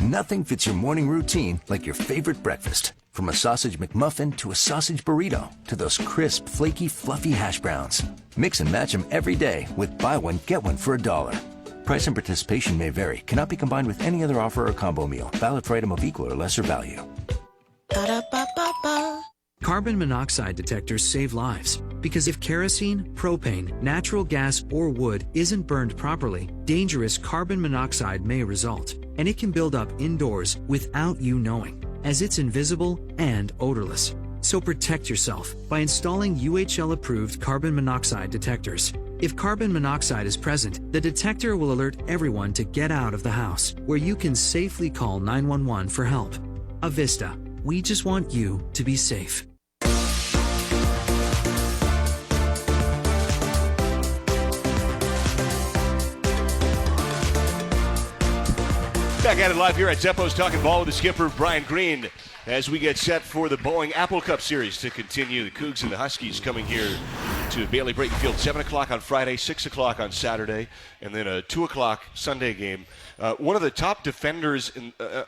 Nothing fits your morning routine like your favorite breakfast. From a sausage McMuffin to a sausage burrito to those crisp, flaky, fluffy hash browns. Mix and match them every day with buy one, get one for $1. Price and participation may vary. Cannot be combined with any other offer or combo meal. Valid for item of equal or lesser value. Ba-da-ba-ba-ba. Carbon monoxide detectors save lives. Because if kerosene, propane, natural gas, or wood isn't burned properly, dangerous carbon monoxide may result. And it can build up indoors without you knowing, as it's invisible and odorless. So protect yourself by installing UHL-approved carbon monoxide detectors. If carbon monoxide is present, the detector will alert everyone to get out of the house, where you can safely call 911 for help. Avista, we just want you to be safe. Back at it live here at Zeppo's Talking Ball with the skipper, Brian Green, as we get set for the Boeing Apple Cup Series to continue. The Cougs and the Huskies coming here to Bailey Brayton Field, 7 o'clock on Friday, 6 o'clock on Saturday, and then a 2 o'clock Sunday game. One of the top defenders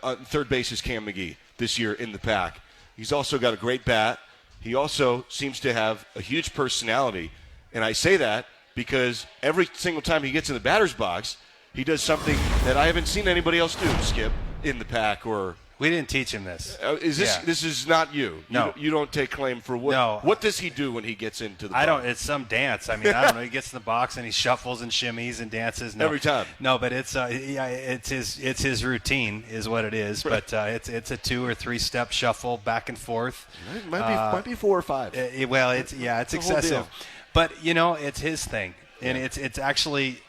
on third base is Cam McGee this year in the pack. He's also got a great bat. He also seems to have a huge personality, and I say that because every single time he gets in the batter's box, he does something that I haven't seen anybody else do, Skip, in the pack. Or we didn't teach him this. This is not you? No. You don't take claim for what? No. What does he do when he gets into the box? I don't. It's some dance. I mean, I don't know. He gets in the box and he shuffles and shimmies and dances. No. Every time. No, but it's his routine is what it is. Right. But it's a 2 or 3 step shuffle back and forth. It might be 4 or 5. It's excessive. But it's his thing, and it's actually.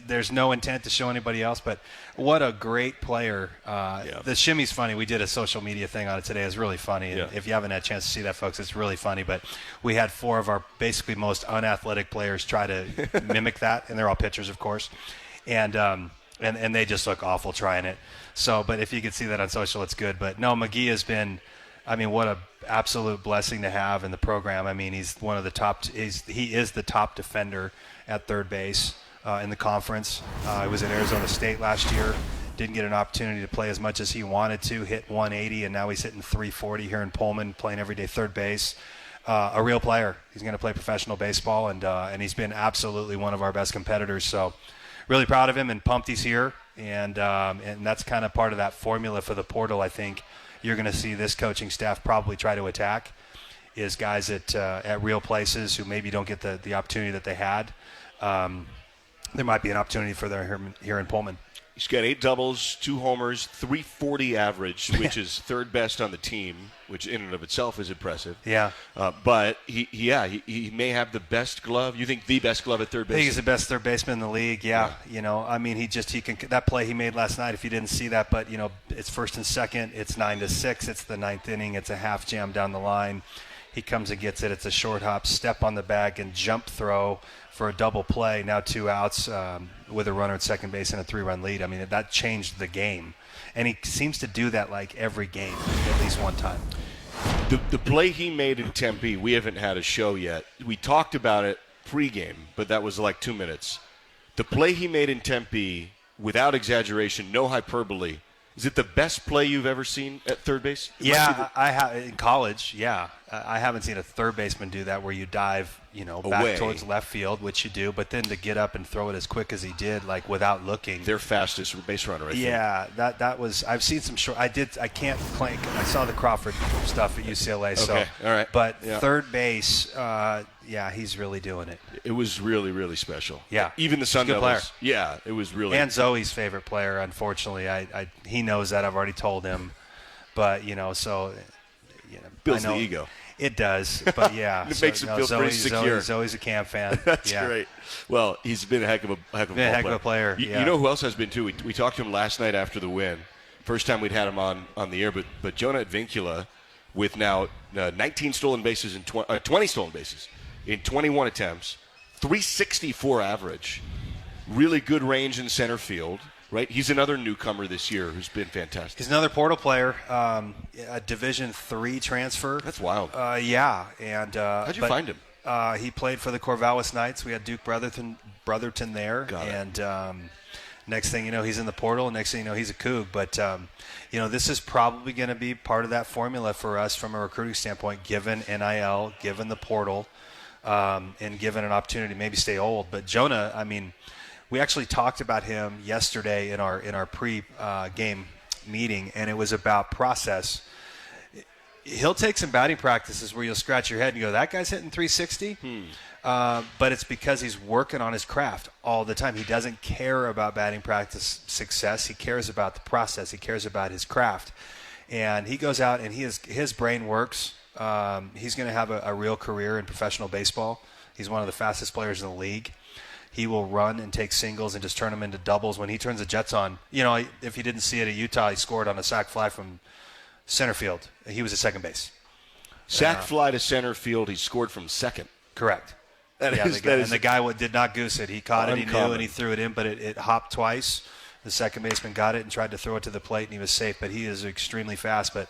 There's no intent to show anybody else, but what a great player. The shimmy's funny. We did a social media thing on it today. It's really funny. And if you haven't had a chance to see that, folks, it's really funny. But we had 4 of our basically most unathletic players try to mimic that, and they're all pitchers, of course. And they just look awful trying it. So, but if you could see that on social, it's good. But no, McGee has been, what a absolute blessing to have in the program. He's one of the top. He is the top defender at third base. In the conference. He was at Arizona State last year. Didn't get an opportunity to play as much as he wanted to, hit 180, and now he's hitting 340 here in Pullman, playing everyday third base. A real player. He's going to play professional baseball, and he's been absolutely one of our best competitors. So really proud of him and pumped he's here. And that's kind of part of that formula for the portal, I think. You're going to see this coaching staff probably try to attack is guys at real places who maybe don't get the opportunity that they had. There might be an opportunity for them here in Pullman. He's got 8 doubles, 2 homers, 340 average, which is third best on the team, which in and of itself is impressive. Yeah. But he may have the best glove. You think the best glove at third base? I think he's the best third baseman in the league. Yeah. You know, I mean, he can that play he made last night. If you didn't see that, but you know, it's first and second. It's 9-6. It's the 9th inning. It's a half jam down the line. He comes and gets it. It's a short hop, step on the bag, and jump throw for a double play. Now 2 outs with a runner at second base and a 3-run lead. I mean, that changed the game. And he seems to do that like every game at least one time. The play he made in Tempe, we haven't had a show yet. We talked about it pregame, but that was like 2 minutes. The play he made in Tempe, without exaggeration, no hyperbole, is it the best play you've ever seen at third base? Yeah, I have in college. Yeah, I haven't seen a third baseman do that where you dive, back away towards left field, which you do, but then to get up and throw it as quick as he did, like without looking. Their fastest base runner, I think. Yeah, that was. I've seen some short. I can't claim. I saw the Crawford stuff at UCLA. Okay, so all right. But yeah. Third base, he's really doing it. It was really, really special. Yeah, even the Sun Devils. Player. Yeah, it was really. And Zoe's favorite player, unfortunately. He knows that. I've already told him, but builds the ego. It does, but yeah, it makes him feel pretty secure. Zoe's a Cam fan. That's great. Well, he's been a heck of a player. Yeah. You know who else has been too? We talked to him last night after the win. First time we'd had him on the air, but Jonah Advincula with now 19 stolen bases and 20 stolen bases in 21 attempts, 364 average, really good range in center field. Right, he's another newcomer this year who's been fantastic. He's another portal player, a Division III transfer. That's wild. Yeah, and how'd you find him? He played for the Corvallis Knights. We had Duke Brotherton there, next thing you know, he's in the portal. Next thing you know, he's a Coug. But this is probably going to be part of that formula for us from a recruiting standpoint, given NIL, given the portal, and given an opportunity to maybe stay old. But Jonah, I mean. We actually talked about him yesterday in our pre-game meeting, and it was about process. He'll take some batting practices where you'll scratch your head and go, that guy's hitting 360? But it's because he's working on his craft all the time. He doesn't care about batting practice success. He cares about the process. He cares about his craft. And he goes out and his brain works. He's going to have a real career in professional baseball. He's one of the fastest players in the league. He will run and take singles and just turn them into doubles. When he turns the Jets on, if you didn't see it at Utah, he scored on a sac fly from center field. He was at second base. Sac fly to center field. He scored from second. Correct. The guy did not goose it. He caught it, he knew, and he threw it in, but it hopped twice. The second baseman got it and tried to throw it to the plate, and he was safe. But he is extremely fast, but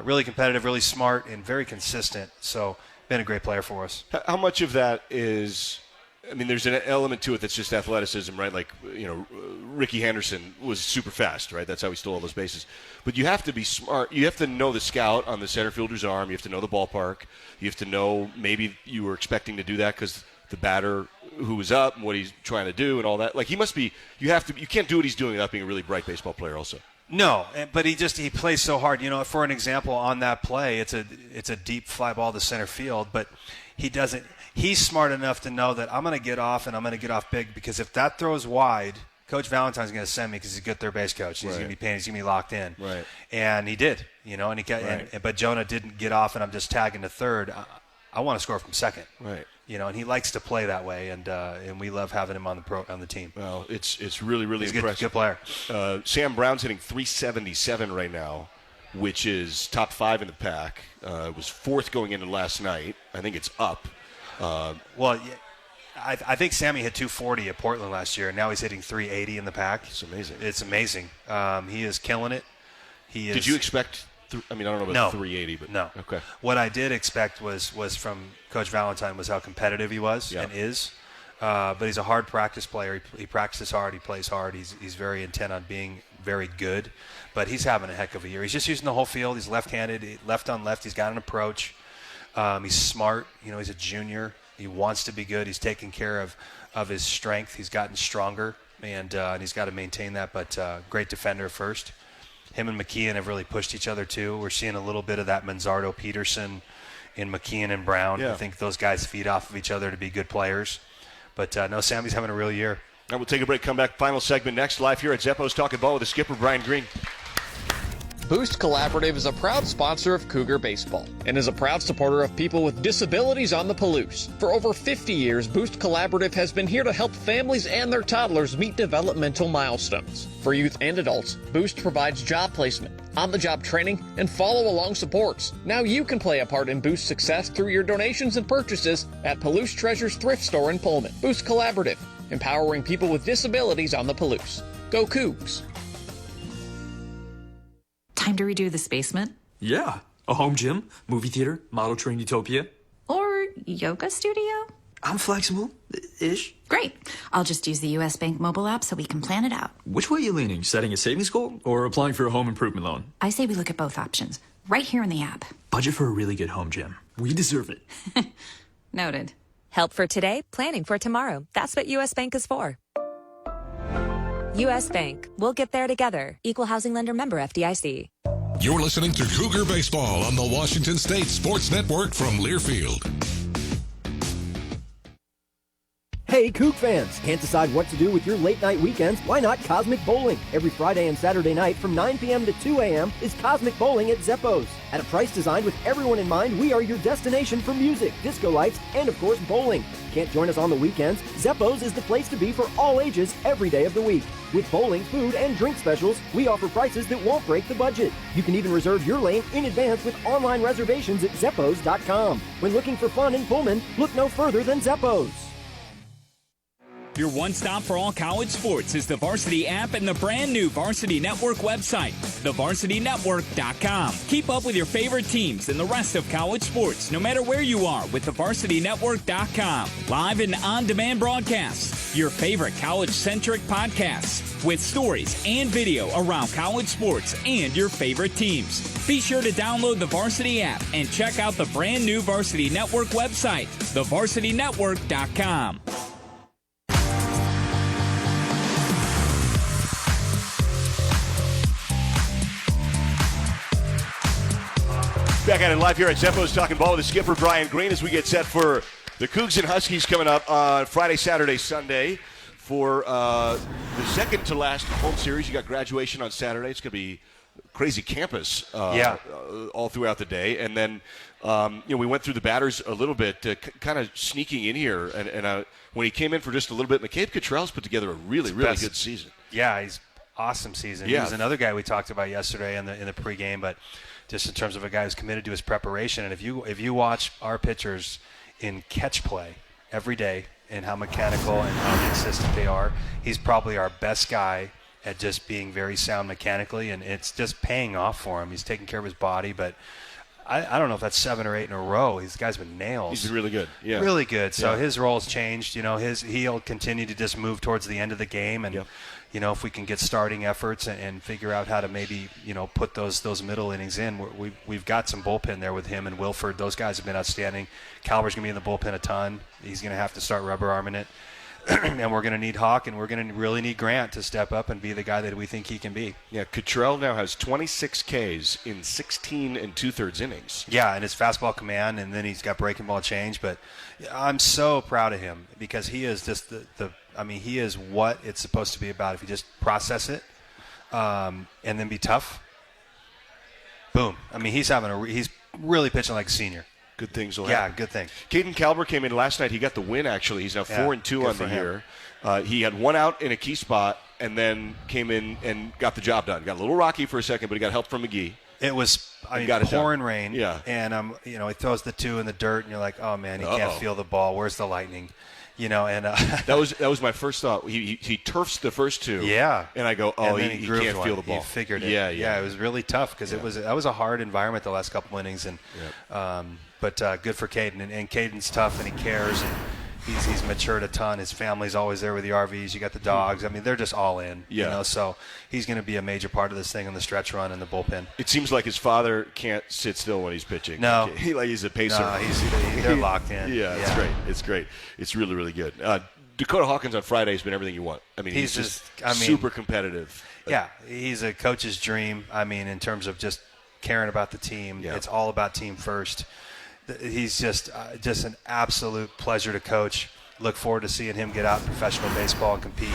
really competitive, really smart, and very consistent. So been a great player for us. How much of that is... I mean, there's an element to it that's just athleticism, right? Like, Ricky Henderson was super fast, right? That's how he stole all those bases. But you have to be smart. You have to know the scout on the center fielder's arm. You have to know the ballpark. You have to know maybe you were expecting to do that because the batter who was up and what he's trying to do and all that. Like, he must be – you can't do what he's doing without being a really bright baseball player also. No, but he plays so hard. For an example, on that play, it's a deep fly ball to center field, but he doesn't – he's smart enough to know that I'm going to get off, and I'm going to get off big, because if that throws wide, Coach Valentine's going to send me because he's a good third base coach. He's going to be paying. He's going to be locked in. Right. And he did, and he got. Right. But Jonah didn't get off, and I'm just tagging to third. I want to score from second. Right. And he likes to play that way, and we love having him on the team. Well, it's really, really he's impressive. Good player. Sam Brown's hitting 377 right now, which is top 5 in the pack. It was 4th going into last night. I think it's up. I think Sammy hit 240 at Portland last year, and now he's hitting 380 in the pack. It's amazing. It's amazing. He is killing it. Did you expect? I don't know about 380, but no. Okay. What I did expect was from Coach Valentine was how competitive he was and is. But he's a hard practice player. He practices hard. He plays hard. He's very intent on being very good. But he's having a heck of a year. He's just using the whole field. He's left-handed, left on left. He's got an approach. He's smart. He's a junior. He wants to be good. He's taking care of his strength. He's gotten stronger, and he's got to maintain that. But great defender first. Him and McKeon have really pushed each other, too. We're seeing a little bit of that Manzardo-Peterson in McKeon and Brown. Yeah. I think those guys feed off of each other to be good players. But, no, Sammy's having a real year. And we'll take a break, come back, final segment next, live here at Zeppo's Talking Ball with the skipper, Brian Green. Boost Collaborative is a proud sponsor of Cougar Baseball and is a proud supporter of people with disabilities on the Palouse. For over 50 years, Boost Collaborative has been here to help families and their toddlers meet developmental milestones. For youth and adults, Boost provides job placement, on-the-job training, and follow-along supports. Now you can play a part in Boost's success through your donations and purchases at Palouse Treasures Thrift Store in Pullman. Boost Collaborative, empowering people with disabilities on the Palouse. Go Cougs! Time to redo this basement? Yeah. A home gym, movie theater, model train utopia. Or yoga studio? I'm flexible-ish. Great. I'll just use the U.S. Bank mobile app so we can plan it out. Which way are you leaning? Setting a savings goal or applying for a home improvement loan? I say we look at both options, right here in the app. Budget for a really good home gym. We deserve it. Noted. Help for today, planning for tomorrow. That's what U.S. Bank is for. U.S. Bank. We'll get there together. Equal housing lender member FDIC. You're listening to Cougar Baseball on the Washington State Sports Network from Learfield. Hey, Coug fans! Can't decide what to do with your late-night weekends? Why not Cosmic Bowling? Every Friday and Saturday night from 9 p.m. to 2 a.m. is Cosmic Bowling at Zeppo's. At a price designed with everyone in mind, we are your destination for music, disco lights, and of course, bowling. Can't join us on the weekends? Zeppo's is the place to be for all ages every day of the week. With bowling, food, and drink specials, we offer prices that won't break the budget. You can even reserve your lane in advance with online reservations at Zeppos.com. When looking for fun in Pullman, look no further than Zeppo's. Your one stop for all college sports is the Varsity app and the brand new Varsity Network website, thevarsitynetwork.com. Keep up with your favorite teams and the rest of college sports, no matter where you are, with thevarsitynetwork.com. Live and on-demand broadcasts, your favorite college-centric podcasts, with stories and video around college sports and your favorite teams. Be sure to download the Varsity app and check out the brand new Varsity Network website, thevarsitynetwork.com. Back at it live here at Zeppo's Talking Ball with the skipper, Brian Green, as we get set for the Cougs and Huskies coming up on Friday, Saturday, Sunday for the second to last home series. You got graduation on Saturday. It's going to be crazy campus all throughout the day. And then, we went through the batters a little bit, kind of sneaking in here. And when he came in for just a little bit, McCabe Cottrell's put together a really good season. Yeah, he's awesome season. Yeah. He was another guy we talked about yesterday in the pregame, but just in terms of a guy who's committed to his preparation. And if you watch our pitchers in catch play every day and how mechanical and how consistent they are, he's probably our best guy at just being very sound mechanically, and it's just paying off for him. He's taking care of his body, but I don't know if that's 7 or 8 in a row. These guys been nails. He's been really good. Yeah. Really good. So his role's changed. He'll continue to just move towards the end of the game, and if we can get starting efforts and figure out how to maybe put those middle innings in, we've got some bullpen there with him and Wilford. Those guys have been outstanding. Calver's gonna be in the bullpen a ton. He's gonna have to start rubber arming it. And we're going to need Hawk, and we're going to really need Grant to step up and be the guy that we think he can be. Yeah, Cottrell now has 26 Ks in 16 2/3 innings. Yeah, and his fastball command, and then he's got breaking ball change. But I'm so proud of him because he is just he is what it's supposed to be about. If you just process it and then be tough, boom. He's really pitching like a senior. Good things will happen. Yeah, good thing. Caden Calber came in last night. He got the win, actually. He's now 4-2 on the year. He had one out in a key spot and then came in and got the job done. Got a little rocky for a second, but he got help from McGee. It was pouring rain. Yeah. And, he throws the 2 in the dirt, and you're like, oh, man, he can't feel the ball. Where's the lightning? That was my first thought. He turfs the first 2. Yeah. And I go, he can't feel the ball. He figured it. Yeah. It was really tough because that was a hard environment the last couple innings. And But good for Caden, and Caden's tough, and he cares, and he's matured a ton. His family's always there with the RVs. You got the dogs. They're just all in. So he's going to be a major part of this thing on the stretch run and the bullpen. It seems like his father can't sit still when he's pitching. No, he's a pacer. No, they're locked in. It's great. It's great. It's really, really good. Dakota Hawkins on Friday has been everything you want. He's just super competitive. Yeah, he's a coach's dream. In terms of just caring about the team, it's all about team first. He's just an absolute pleasure to coach. look forward to seeing him get out in professional baseball and compete.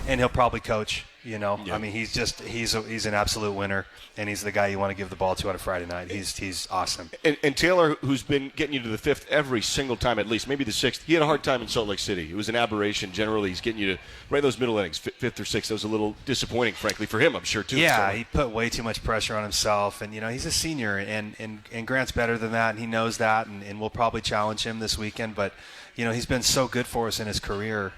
And he'll probably coach. I mean, he's an absolute winner, and he's the guy you want to give the ball to on a Friday night. He's awesome. And Taylor, who's been getting you to the 5th every single time, at least maybe the 6th. He had a hard time in Salt Lake City. It was an aberration. Generally, he's getting you to right in those middle innings, 5th or 6th. That was a little disappointing, frankly, for him. I'm sure too. Yeah, he put way too much pressure on himself, and he's a senior, and Grant's better than that, and he knows that, and we'll probably challenge him this weekend. But he's been so good for us in his career,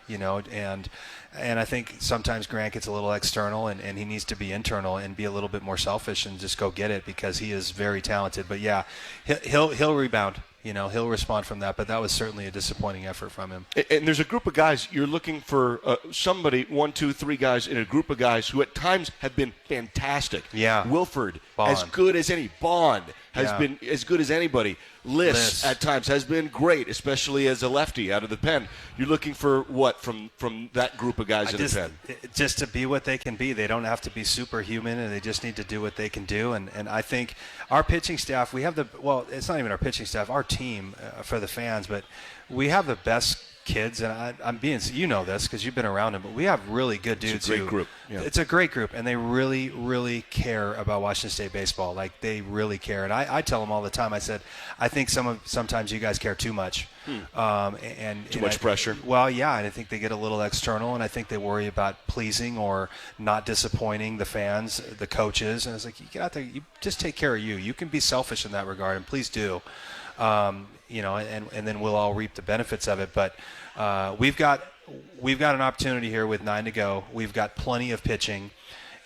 and I think sometimes Grant gets a little external, and he needs to be internal and be a little bit more selfish and just go get it, because he is very talented. But yeah, he'll rebound. He'll respond from that. But that was certainly a disappointing effort from him. And there's a group of guys you're looking for. Somebody, 1, 2, 3 guys in a group of guys who at times have been fantastic. Yeah, Wilford, Bond. as good as any. Bond has been as good as anybody. Liss at times has been great, especially as a lefty out of the pen. You're looking for what from that group of guys in the pen? Just to be what they can be. They don't have to be superhuman, and they just need to do what they can do. And I think our pitching staff, it's not even our pitching staff, our team for the fans, but we have the best kids, and I'm being, this because you've been around them, but we have really good dudes. It's a great group. Yeah. It's a great group, and they really, really care about Washington State baseball. Like, they really care. And I tell them all the time, I said, I think sometimes you guys care too much. And too much pressure. Well, yeah, and I think they get a little external, and I think they worry about pleasing or not disappointing the fans, the coaches. And it's like, you get out there, you just take care of you. You can be selfish in that regard, and please do. And then we'll all reap the benefits of it. But we've got an opportunity here with 9 to go. We've got plenty of pitching,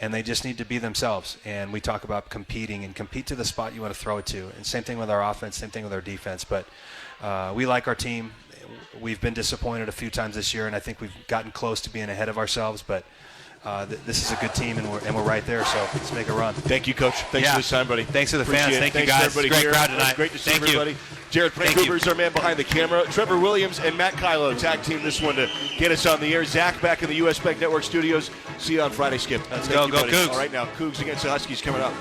and they just need to be themselves. And we talk about competing, and compete to the spot you want to throw it to. And same thing with our offense, same thing with our defense. But we like our team. We've been disappointed a few times this year, and I think we've gotten close to being ahead of ourselves. But this is a good team, and we're right there, so let's make a run. Thank you, Coach. Thanks for this time, buddy. Thanks to the Appreciate fans. it. Thank Thanks you, guys. To everybody Great here. crowd tonight. Great to see Thank everybody. You. Jared Vancouver is our man behind the camera. Trevor Williams and Matt Kylo tag team this one to get us on the air. Zach back in the US Bank Network studios. See you on Friday, Skip. Let's go Cougs. All right, now Cougs against the Huskies coming up.